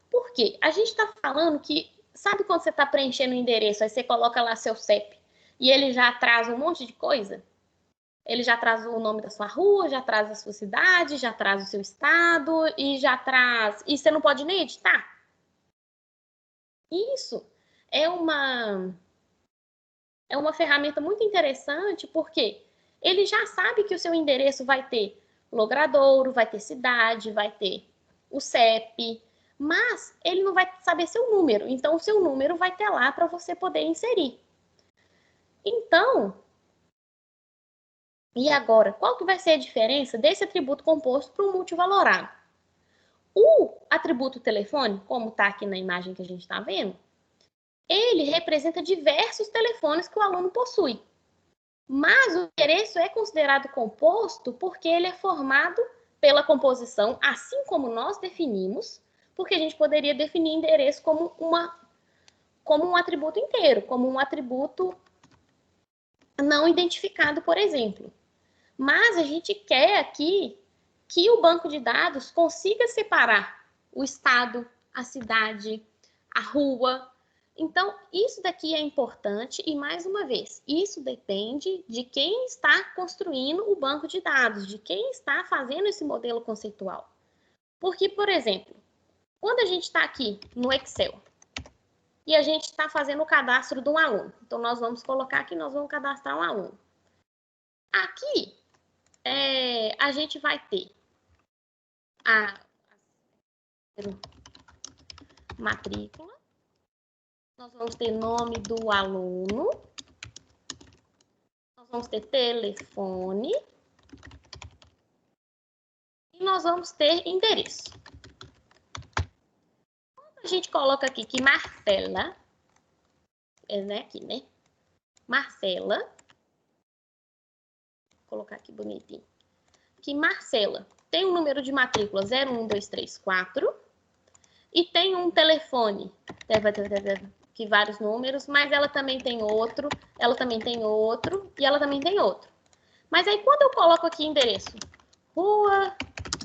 Por quê? A gente está falando que, sabe quando você está preenchendo o endereço, aí você coloca lá seu CEP e ele já traz um monte de coisa? Ele já traz o nome da sua rua, já traz a sua cidade, já traz o seu estado e já traz... E você não pode nem editar? Isso é uma ferramenta muito interessante porque ele já sabe que o seu endereço vai ter logradouro, vai ter cidade, vai ter o CEP, mas ele não vai saber seu número. Então, o seu número vai ter lá para você poder inserir. Então, e agora, qual que vai ser a diferença desse atributo composto para o multivalorado? O atributo telefone, como está aqui na imagem que a gente está vendo, ele representa diversos telefones que o aluno possui. Mas o endereço é considerado composto porque ele é formado pela composição, assim como nós definimos, porque a gente poderia definir endereço como como um atributo inteiro, como um atributo não identificado, por exemplo. Mas a gente quer aqui que o banco de dados consiga separar o estado, a cidade, a rua. Então, isso daqui é importante e, mais uma vez, isso depende de quem está construindo o banco de dados, de quem está fazendo esse modelo conceitual. Porque, por exemplo, quando a gente está aqui no Excel e a gente está fazendo o cadastro de um aluno, então nós vamos colocar aqui, nós vamos cadastrar um aluno. Aqui, a gente vai ter a matrícula, nós vamos ter nome do aluno, nós vamos ter telefone e nós vamos ter endereço. Quando a gente coloca aqui que Marcela, aqui, né? Marcela, vou colocar aqui bonitinho, que Marcela tem um número de matrícula 01234 e tem um telefone, que vários números, mas ela também tem outro, ela também tem outro e ela também tem outro. Mas aí quando eu coloco aqui endereço, Rua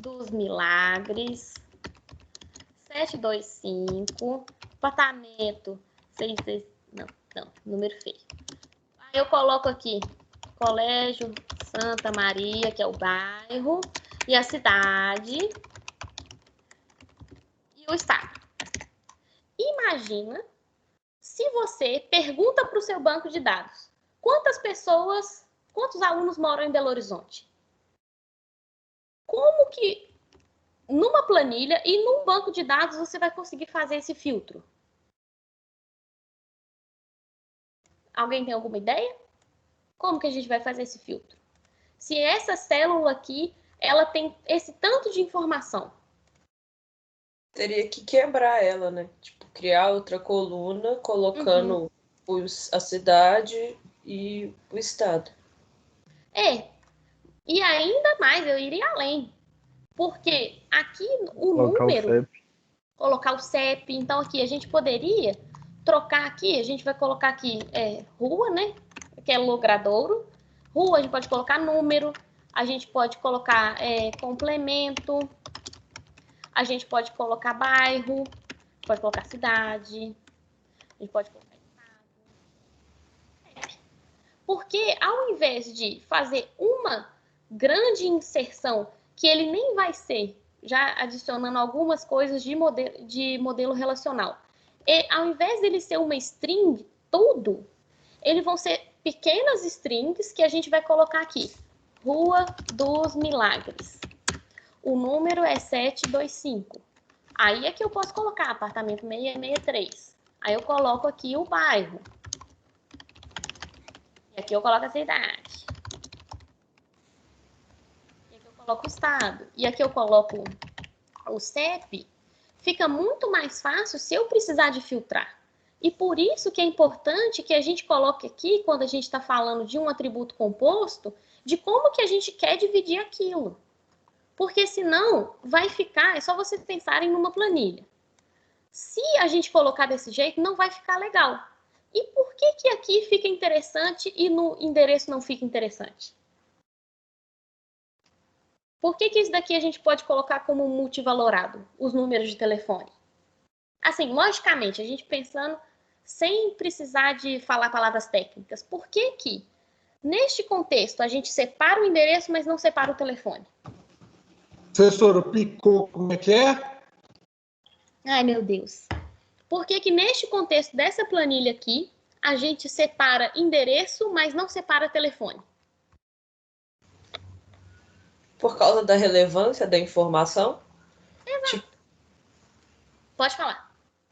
dos Milagres, 725, apartamento 66, não, número feio. Aí eu coloco aqui Colégio Santa Maria, que é o bairro, e a cidade e o estado. Imagina se você pergunta para o seu banco de dados quantos alunos moram em Belo Horizonte? Como que numa planilha e num banco de dados você vai conseguir fazer esse filtro? Alguém tem alguma ideia? Como que a gente vai fazer esse filtro? Se essa célula aqui, ela tem esse tanto de informação. Teria que quebrar ela, né? Tipo, criar outra coluna, colocando a cidade e o estado. E ainda mais, eu iria além. Porque aqui o Colocar número... o CEP. Colocar o CEP. Então, aqui, a gente poderia trocar aqui, a gente vai colocar aqui rua, né? Que é logradouro. Rua, a gente pode colocar número. A gente pode colocar complemento. A gente pode colocar bairro. Pode colocar cidade. A gente pode colocar estado. Porque ao invés de fazer uma grande inserção, que ele nem vai ser, já adicionando algumas coisas de modelo relacional, e ao invés dele ser uma string, tudo, eles vão ser pequenas strings que a gente vai colocar aqui. Rua dos Milagres. O número é 725. Aí é que eu posso colocar apartamento 663. Aí eu coloco aqui o bairro. E aqui eu coloco a cidade. E aqui eu coloco o estado. E aqui eu coloco o CEP. Fica muito mais fácil se eu precisar de filtrar. E por isso que é importante que a gente coloque aqui, quando a gente está falando de um atributo composto, de como que a gente quer dividir aquilo. Porque senão vai ficar, é só vocês pensarem numa planilha. Se a gente colocar desse jeito, não vai ficar legal. E por que que aqui fica interessante e no endereço não fica interessante? Por que que isso daqui a gente pode colocar como multivalorado, os números de telefone? Assim, logicamente, a gente pensando sem precisar de falar palavras técnicas. Por que que, neste contexto, a gente separa o endereço, mas não separa o telefone? Professor, picou, como é que é? Ai, meu Deus. Por que que, neste contexto dessa planilha aqui, a gente separa endereço, mas não separa telefone? Por causa da relevância da informação? Exato. Tipo... Pode falar.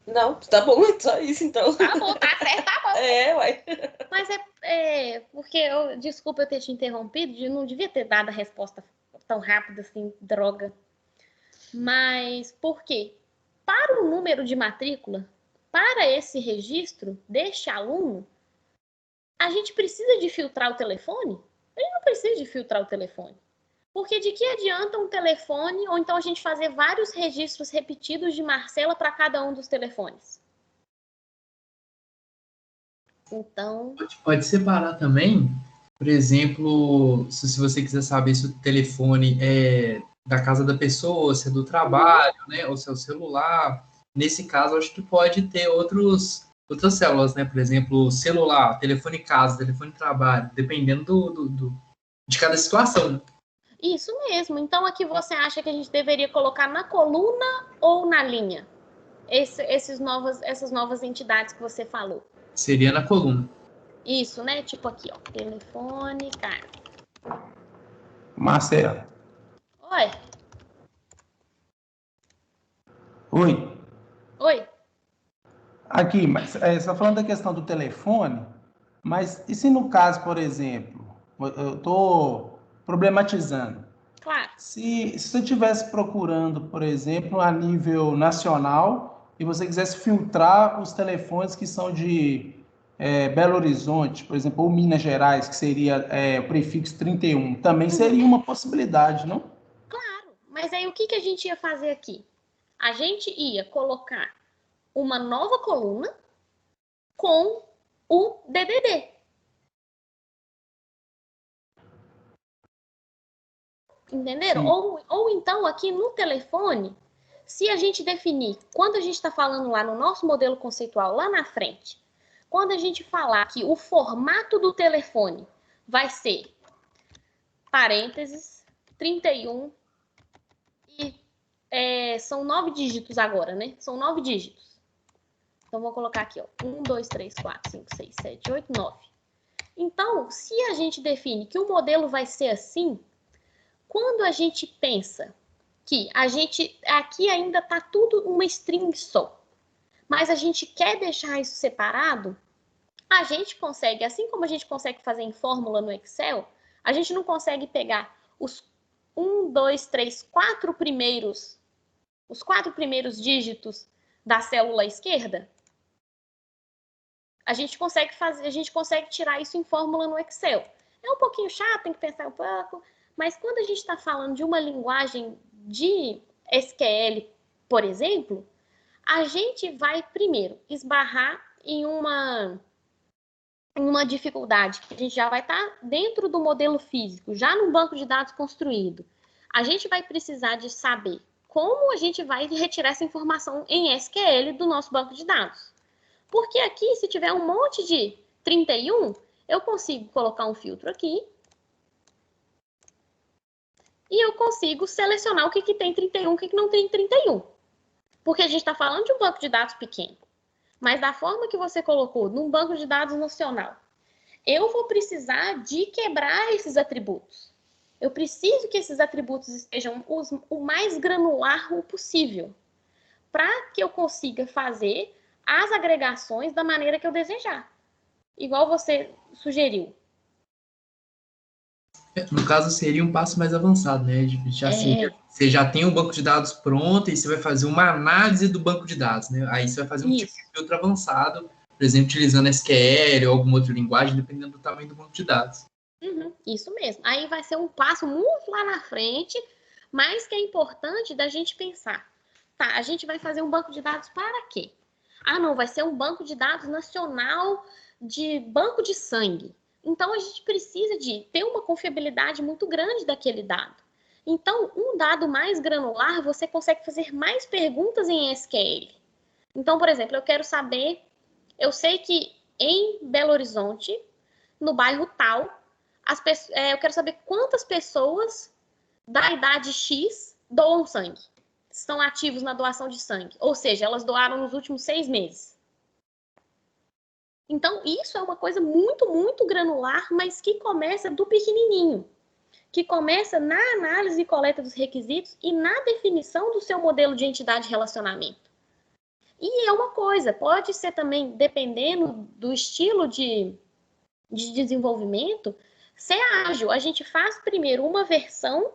Não, tá bom, é só isso então. Tá bom, tá certo, tá bom. Uai. Mas porque desculpa eu ter te interrompido, não devia ter dado a resposta tão rápida assim, droga. Mas por quê? Para o número de matrícula, para esse registro deste aluno, a gente precisa de filtrar o telefone? Ele não precisa de filtrar o telefone. Porque de que adianta um telefone ou então a gente fazer vários registros repetidos de Marcela para cada um dos telefones? Então... Pode separar também, por exemplo, se você quiser saber se o telefone é da casa da pessoa, se é do trabalho, né, ou se é o celular. Nesse caso, acho que pode ter outras células, né? Por exemplo, celular, telefone casa, telefone trabalho, dependendo de cada situação, né? Isso mesmo. Então, aqui você acha que a gente deveria colocar na coluna ou na linha? Essas novas entidades que você falou. Seria na coluna. Isso, né? Tipo aqui, ó. Telefone, casa. Marcelo. Oi. Oi. Oi. Aqui, mas você está falando da questão do telefone, mas e se no caso, por exemplo, eu estou problematizando, Claro. se você estivesse procurando, por exemplo, a nível nacional e você quisesse filtrar os telefones que são de Belo Horizonte, por exemplo, ou Minas Gerais, que seria o prefixo 31, também seria uma possibilidade, não? Claro, mas aí o que a gente ia fazer aqui? A gente ia colocar uma nova coluna com o DDD. Entenderam? Ou então aqui no telefone, se a gente definir, quando a gente está falando lá no nosso modelo conceitual, lá na frente, quando a gente falar que o formato do telefone vai ser parênteses, 31 e são 9 dígitos agora, né? São 9 dígitos. Então, vou colocar aqui, ó. 1, 2, 3, 4, 5, 6, 7, 8, 9. Então, se a gente define que o modelo vai ser assim, quando a gente pensa que aqui ainda está tudo uma string só, mas a gente quer deixar isso separado, a gente consegue, assim como a gente consegue fazer em fórmula no Excel, a gente não consegue pegar os 1, 2, 3, 4 primeiros, os 4 primeiros dígitos da célula esquerda? A gente consegue tirar isso em fórmula no Excel. É um pouquinho chato, tem que pensar um pouco, mas quando a gente está falando de uma linguagem de SQL, por exemplo, a gente vai primeiro esbarrar em uma dificuldade, que a gente já vai estar dentro do modelo físico, já no banco de dados construído. A gente vai precisar de saber como a gente vai retirar essa informação em SQL do nosso banco de dados. Porque aqui, se tiver um monte de 31, eu consigo colocar um filtro aqui e eu consigo selecionar o que tem 31 e o que não tem 31. Porque a gente está falando de um banco de dados pequeno. Mas da forma que você colocou, num banco de dados nacional, eu vou precisar de quebrar esses atributos. Eu preciso que esses atributos estejam o mais granular possível, para que eu consiga fazer as agregações da maneira que eu desejar. Igual você sugeriu. No caso, seria um passo mais avançado, né? Você já tem o banco de dados pronto e você vai fazer uma análise do banco de dados, né? Aí você vai fazer um tipo de filtro avançado, por exemplo, utilizando SQL ou alguma outra linguagem, dependendo do tamanho do banco de dados. Isso mesmo. Aí vai ser um passo muito lá na frente, mas que é importante da gente pensar. Tá, a gente vai fazer um banco de dados para quê? Ah, não, vai ser um banco de dados nacional de banco de sangue. Então, a gente precisa de ter uma confiabilidade muito grande daquele dado. Então, um dado mais granular, você consegue fazer mais perguntas em SQL. Então, por exemplo, eu quero saber, eu sei que em Belo Horizonte, no bairro tal, eu quero saber quantas pessoas da idade X doam sangue, estão ativos na doação de sangue. Ou seja, elas doaram nos últimos 6 meses. Então, isso é uma coisa muito, muito granular, mas que começa do pequenininho. Que começa na análise e coleta dos requisitos e na definição do seu modelo de entidade de relacionamento. E é uma coisa, pode ser também, dependendo do estilo de desenvolvimento, ser ágil. A gente faz primeiro uma versão,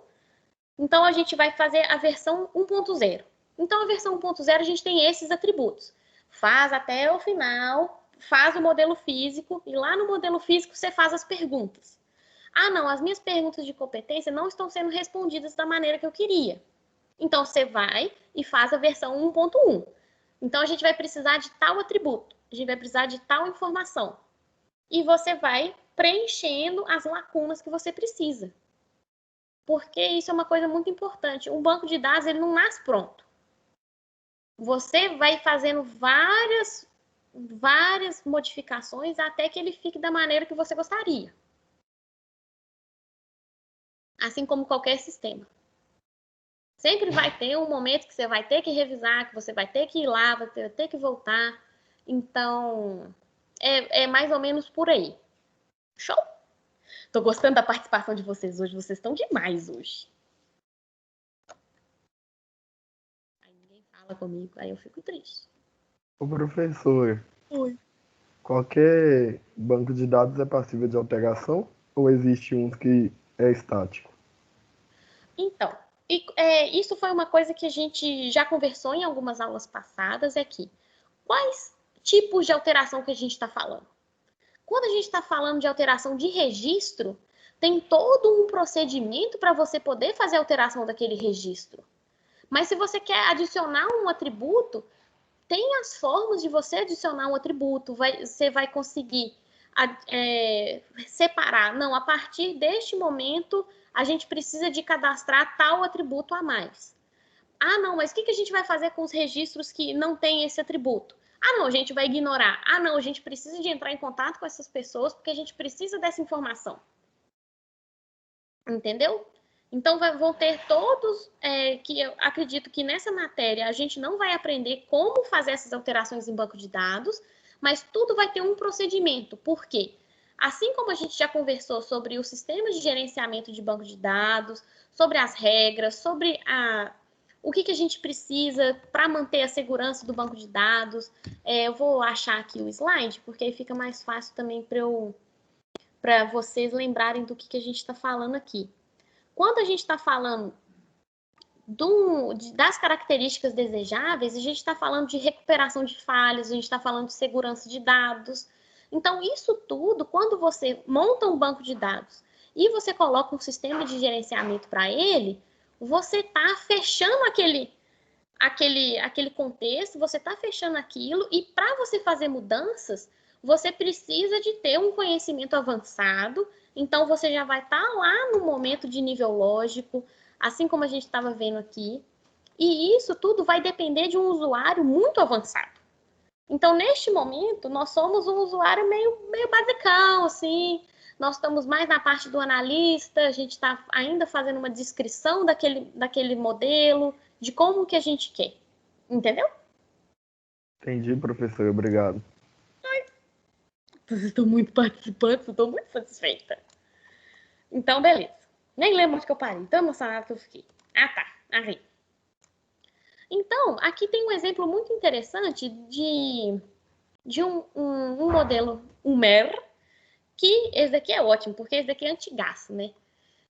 então a gente vai fazer a versão 1.0. Então, a versão 1.0 a gente tem esses atributos. Faz até o final, faz o modelo físico, e lá no modelo físico você faz as perguntas. Ah, não, as minhas perguntas de competência não estão sendo respondidas da maneira que eu queria. Então, você vai e faz a versão 1.1. Então, a gente vai precisar de tal atributo, a gente vai precisar de tal informação. e você vai preenchendo as lacunas que você precisa. Porque isso é uma coisa muito importante. Um banco de dados, ele não nasce pronto. Você vai fazendo várias modificações até que ele fique da maneira que você gostaria. Assim como qualquer sistema. Sempre vai ter um momento que você vai ter que revisar, que você vai ter que ir lá, vai ter que voltar. Então, é mais ou menos por aí. Show? Tô gostando da participação de vocês hoje. Vocês estão demais hoje. Aí ninguém fala comigo, aí eu fico triste. Ô, professor, Oi. qualquer banco de dados é passível de alteração ou existe um que é estático? Então, isso foi uma coisa que a gente já conversou em algumas aulas passadas, é que quais tipos de alteração que a gente está falando? Quando a gente está falando de alteração de registro, tem todo um procedimento para você poder fazer a alteração daquele registro. Mas se você quer adicionar um atributo, tem as formas de você adicionar um atributo. Você vai conseguir separar. Não, a partir deste momento, a gente precisa de cadastrar tal atributo a mais. Ah, não, mas o que a gente vai fazer com os registros que não tem esse atributo? Ah, não, a gente vai ignorar. Ah, não, a gente precisa de entrar em contato com essas pessoas porque a gente precisa dessa informação. Entendeu? Então, vão ter todos, que eu acredito que nessa matéria a gente não vai aprender como fazer essas alterações em banco de dados, mas tudo vai ter um procedimento. Por quê? Assim como a gente já conversou sobre o sistema de gerenciamento de banco de dados, sobre as regras, sobre o que a gente precisa para manter a segurança do banco de dados. Eu vou achar aqui o slide, porque aí fica mais fácil também para vocês lembrarem do que a gente está falando aqui. Quando a gente está falando das características desejáveis, a gente está falando de recuperação de falhas, a gente está falando de segurança de dados. Então, isso tudo, quando você monta um banco de dados e você coloca um sistema de gerenciamento para ele, você está fechando aquele contexto, você está fechando aquilo, e para você fazer mudanças, você precisa de ter um conhecimento avançado. Então, você já vai estar lá no momento de nível lógico, assim como a gente estava vendo aqui. E isso tudo vai depender de um usuário muito avançado. Então, neste momento, nós somos um usuário meio basicão, assim. Nós estamos mais na parte do analista, a gente está ainda fazendo uma descrição daquele modelo, de como que a gente quer. Entendeu? Entendi, professor. Obrigado. Vocês estão muito participantes, eu estou muito satisfeita. Então, beleza. Nem lembro onde que eu parei. Tão emocionada que eu fiquei. Ah, tá. Arrei. Então, aqui tem um exemplo muito interessante de um modelo, um MER, que esse daqui é ótimo, porque esse daqui é antigaço, né?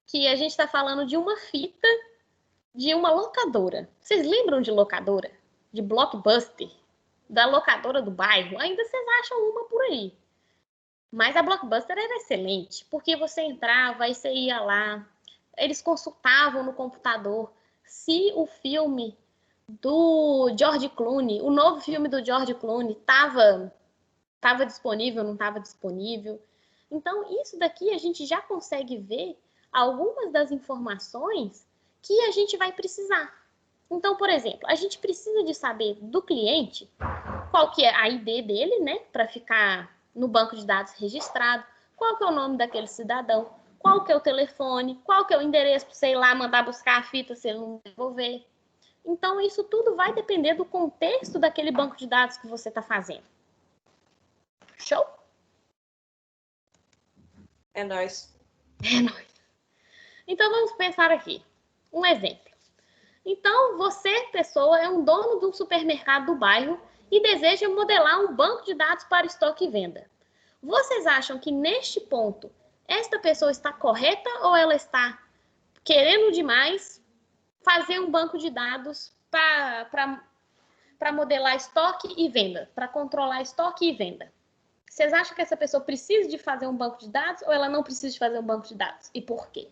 Que a gente está falando de uma fita de uma locadora. Vocês lembram de locadora? De Blockbuster? Da locadora do bairro? Ainda vocês acham uma por aí. Mas a Blockbuster era excelente, porque você entrava e você ia lá, eles consultavam no computador se o filme do George Clooney, o novo filme do George Clooney, estava disponível, não estava disponível. Então, isso daqui a gente já consegue ver algumas das informações que a gente vai precisar. Então, por exemplo, a gente precisa de saber do cliente qual que é a ID dele, né, para ficar no banco de dados registrado, qual que é o nome daquele cidadão, qual que é o telefone, qual que é o endereço para você ir lá mandar buscar a fita se ele não devolver. Então, isso tudo vai depender do contexto daquele banco de dados que você está fazendo. Show? É nóis. É nóis. Então, vamos pensar aqui. Um exemplo. Então, você, pessoa, é um dono de um supermercado do bairro e deseja modelar um banco de dados para estoque e venda. Vocês acham que, neste ponto, esta pessoa está correta ou ela está querendo demais fazer um banco de dados para modelar estoque e venda, para controlar estoque e venda? Vocês acham que essa pessoa precisa de fazer um banco de dados ou ela não precisa de fazer um banco de dados? E por quê?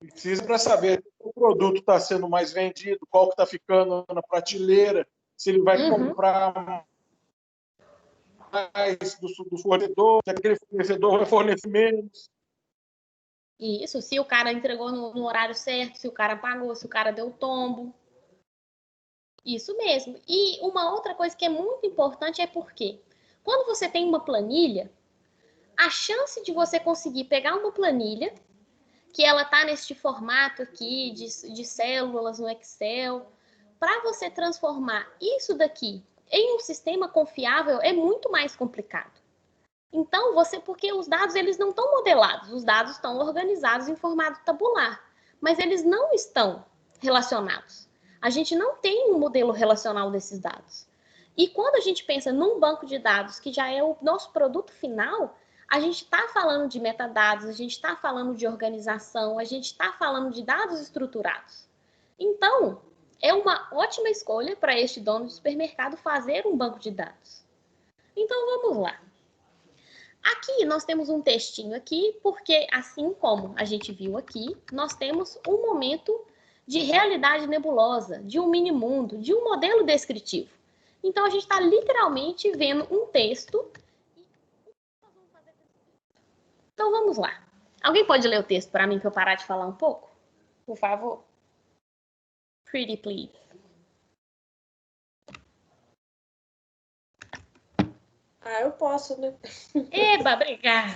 Precisa para saber se o produto está sendo mais vendido, qual que está ficando na prateleira, se ele vai comprar mais do fornecedor, se aquele fornecedor vai fornecer menos. Isso, se o cara entregou no horário certo, se o cara pagou, se o cara deu tombo. Isso mesmo. E uma outra coisa que é muito importante é porque quando você tem uma planilha, a chance de você conseguir pegar uma planilha, que ela tá neste formato aqui de células no Excel, para você transformar isso daqui em um sistema confiável é muito mais complicado. Então, porque os dados eles não estão modelados, os dados estão organizados em formato tabular, mas eles não estão relacionados. A gente não tem um modelo relacional desses dados. E quando a gente pensa num banco de dados, que já é o nosso produto final, a gente está falando de metadados, a gente está falando de organização, a gente está falando de dados estruturados. Então, é uma ótima escolha para este dono de supermercado fazer um banco de dados. Então, vamos lá. Aqui nós temos um textinho aqui, porque assim como a gente viu aqui, nós temos um momento de realidade nebulosa, de um mini-mundo, de um modelo descritivo. Então, a gente está literalmente vendo um texto. Então, vamos lá. Alguém pode ler o texto para mim, para eu parar de falar um pouco? Por favor. Pretty please. Eu posso, né? Eba, obrigada.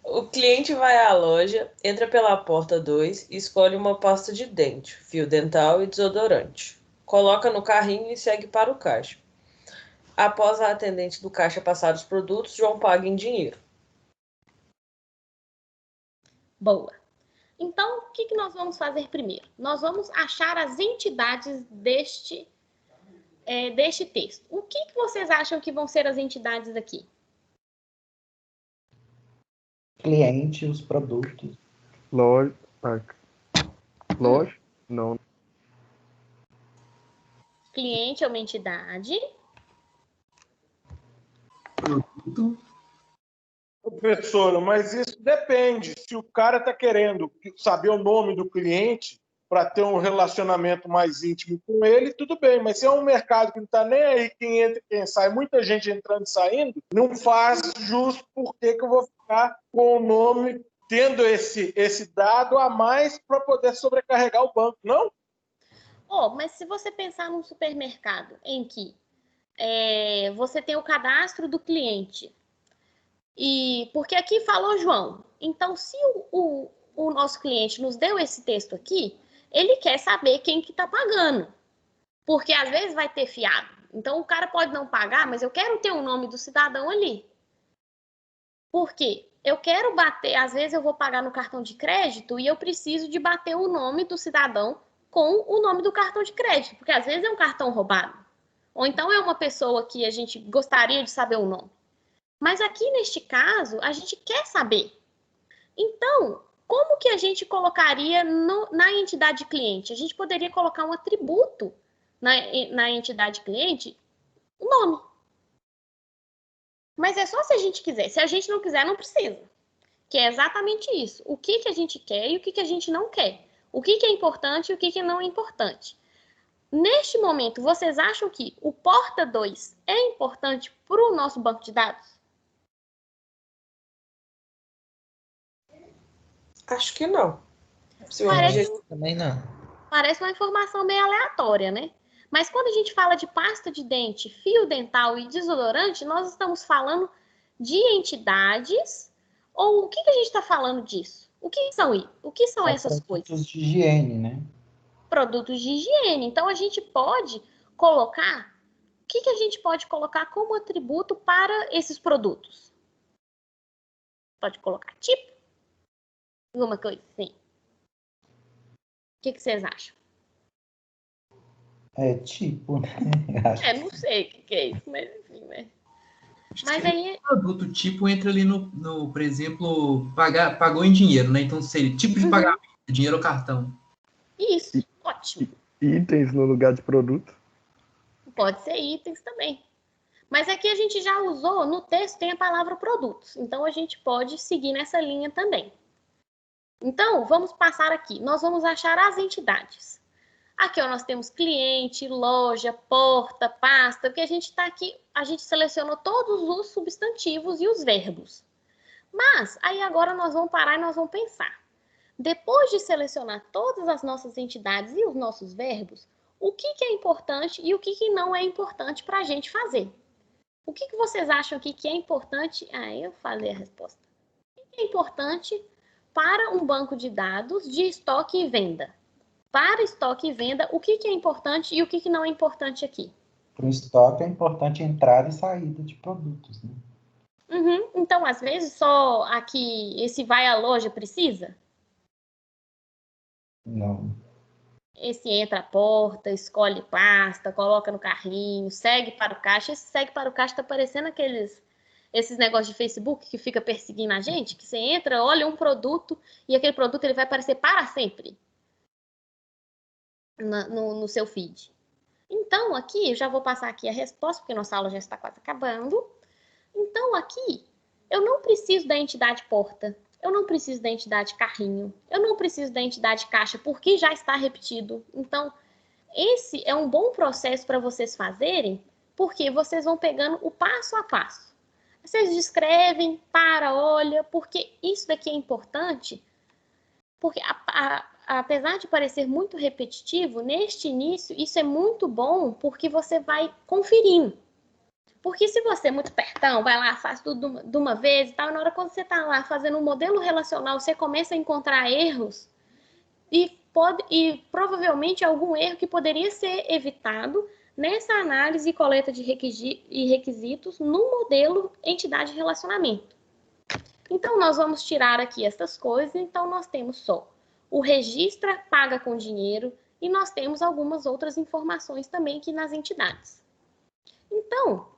O cliente vai à loja, entra pela porta 2 e escolhe uma pasta de dente, fio dental e desodorante. Coloca no carrinho e segue para o caixa. Após a atendente do caixa passar os produtos, João paga em dinheiro. Boa. Então, o que nós vamos fazer primeiro? Nós vamos achar as entidades deste texto. O que vocês acham que vão ser as entidades aqui? Cliente, os produtos. Loja. Não. Cliente é uma entidade. Produto. Professora, mas isso depende. Se o cara está querendo saber o nome do cliente para ter um relacionamento mais íntimo com ele, tudo bem. Mas se é um mercado que não está nem aí, quem entra e quem sai, muita gente entrando e saindo, não faz justo porque que eu vou ficar com o nome, tendo esse dado a mais para poder sobrecarregar o banco, não? Mas se você pensar num supermercado em que você tem o cadastro do cliente, e porque aqui falou João, então se o nosso cliente nos deu esse texto aqui, ele quer saber quem que está pagando, porque às vezes vai ter fiado. Então o cara pode não pagar, mas eu quero ter o nome do cidadão ali. Por quê? Eu quero bater, às vezes eu vou pagar no cartão de crédito e eu preciso de bater o nome do cidadão com o nome do cartão de crédito, porque às vezes é um cartão roubado. Ou então é uma pessoa que a gente gostaria de saber o nome. Mas aqui neste caso, a gente quer saber. Então, como que a gente colocaria na entidade cliente? A gente poderia colocar um atributo na entidade cliente, o nome. Mas é só se a gente quiser. Se a gente não quiser, não precisa. Que é exatamente isso. O que a gente quer e o que a gente não quer. O que é importante e o que não é importante. Neste momento, vocês acham que o porta 2 é importante para o nosso banco de dados? Acho que não. Também não. Parece uma informação meio aleatória, né? Mas quando a gente fala de pasta de dente, fio dental e desodorante, nós estamos falando de entidades, ou o que a gente está falando disso? O que são essas coisas? Produtos de higiene, né? Produtos de higiene. Então, a gente pode colocar... O que a gente pode colocar como atributo para esses produtos? Pode colocar tipo? Alguma coisa assim. O que vocês acham? Tipo, né? Não sei o que é isso, mas enfim, né? Mas aí... O produto tipo entra ali no por exemplo, pagou em dinheiro, né? Então seria tipo de pagamento, dinheiro ou cartão. Isso, ótimo. Itens no lugar de produto. Pode ser itens também. Mas aqui a gente já usou, no texto tem a palavra produtos. Então, a gente pode seguir nessa linha também. Então, vamos passar aqui. Nós vamos achar as entidades. Aqui, ó, nós temos cliente, loja, porta, pasta, porque a gente está aqui, a gente selecionou todos os substantivos e os verbos. Mas, aí agora nós vamos parar e nós vamos pensar. Depois de selecionar todas as nossas entidades e os nossos verbos, o que é importante e o que não é importante para a gente fazer? O que vocês acham aqui que é importante? Ah, eu falei a resposta. O que é importante para um banco de dados de estoque e venda? Para estoque e venda, o que é importante e o que não é importante aqui? Para o estoque é importante entrada e saída de produtos, né? Uhum. Então, às vezes, só aqui, esse vai à loja precisa? Não. Esse entra a porta, escolhe pasta, coloca no carrinho, segue para o caixa. Esse segue para o caixa está parecendo esses negócios de Facebook que fica perseguindo a gente, que você entra, olha um produto e aquele produto ele vai aparecer para sempre no seu feed. Então, aqui, eu já vou passar aqui a resposta, porque nossa aula já está quase acabando. Então, aqui, eu não preciso da entidade porta, eu não preciso da entidade carrinho, eu não preciso da entidade caixa, porque já está repetido. Então, esse é um bom processo para vocês fazerem, porque vocês vão pegando o passo a passo. Vocês descrevem, olha, porque isso daqui é importante, porque apesar de parecer muito repetitivo, neste início, isso é muito bom, porque você vai conferindo. Porque se você é muito pertão, vai lá, faz tudo de uma vez e tal, na hora que você está lá fazendo um modelo relacional, você começa a encontrar erros e provavelmente algum erro que poderia ser evitado nessa análise e coleta de requisitos no modelo entidade relacionamento. Então, nós vamos tirar aqui essas coisas. Então, nós temos só o registra, paga com dinheiro, e nós temos algumas outras informações também aqui nas entidades. Então,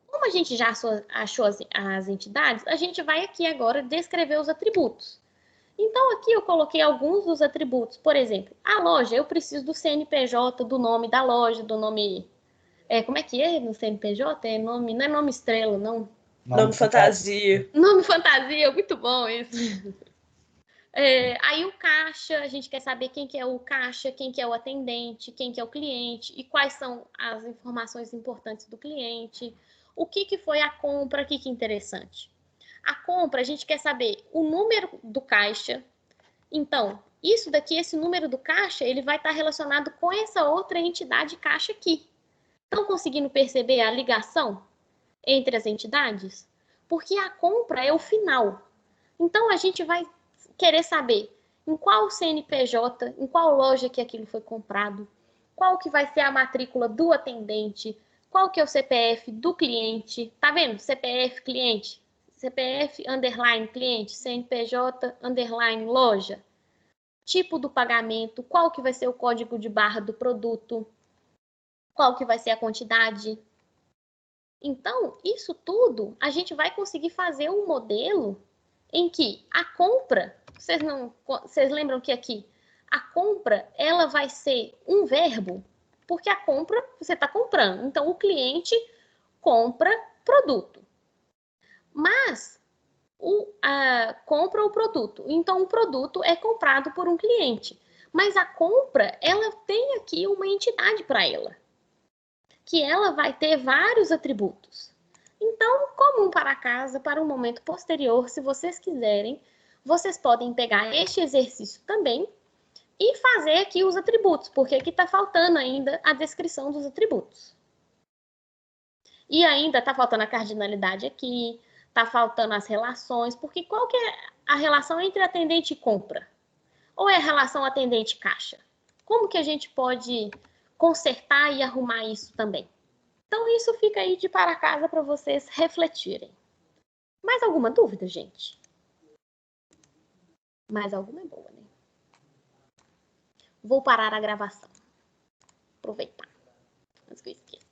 como a gente já achou as entidades, a gente vai aqui agora descrever os atributos. Então, aqui eu coloquei alguns dos atributos. Por exemplo, a loja, eu preciso do CNPJ, do nome da loja, do nome... como é que é no CNPJ? Não é nome estrela, não. Nome fantasia. Nome fantasia, muito bom isso. Aí o caixa, a gente quer saber quem que é o caixa, quem que é o atendente, quem que é o cliente e quais são as informações importantes do cliente. O que foi a compra, aqui que é interessante. A compra, a gente quer saber o número do caixa. Então, isso daqui, esse número do caixa, ele vai estar relacionado com essa outra entidade caixa aqui. Estão conseguindo perceber a ligação entre as entidades? Porque a compra é o final. Então, a gente vai querer saber em qual CNPJ, em qual loja que aquilo foi comprado, qual que vai ser a matrícula do atendente, qual que é o CPF do cliente. Tá vendo? CPF cliente, CPF underline cliente, CNPJ underline loja. Tipo do pagamento, qual que vai ser o código de barra do produto, qual que vai ser a quantidade. Então, isso tudo a gente vai conseguir fazer um modelo em que a compra, vocês lembram que aqui a compra ela vai ser um verbo, porque a compra você está comprando. Então, o cliente compra produto. Mas compra o produto. Então, o produto é comprado por um cliente. Mas a compra, ela tem aqui uma entidade para ela, que ela vai ter vários atributos. Então, comum para casa, para um momento posterior, se vocês quiserem, vocês podem pegar este exercício também e fazer aqui os atributos, porque aqui está faltando ainda a descrição dos atributos. E ainda está faltando a cardinalidade aqui, está faltando as relações, porque qual que é a relação entre atendente e compra? Ou é a relação atendente-caixa? Como que a gente pode consertar e arrumar isso também? Então, isso fica aí de para casa para vocês refletirem. Mais alguma dúvida, gente? Mais alguma é boa, né? Vou parar a gravação. Aproveitar. Antes que eu esqueça.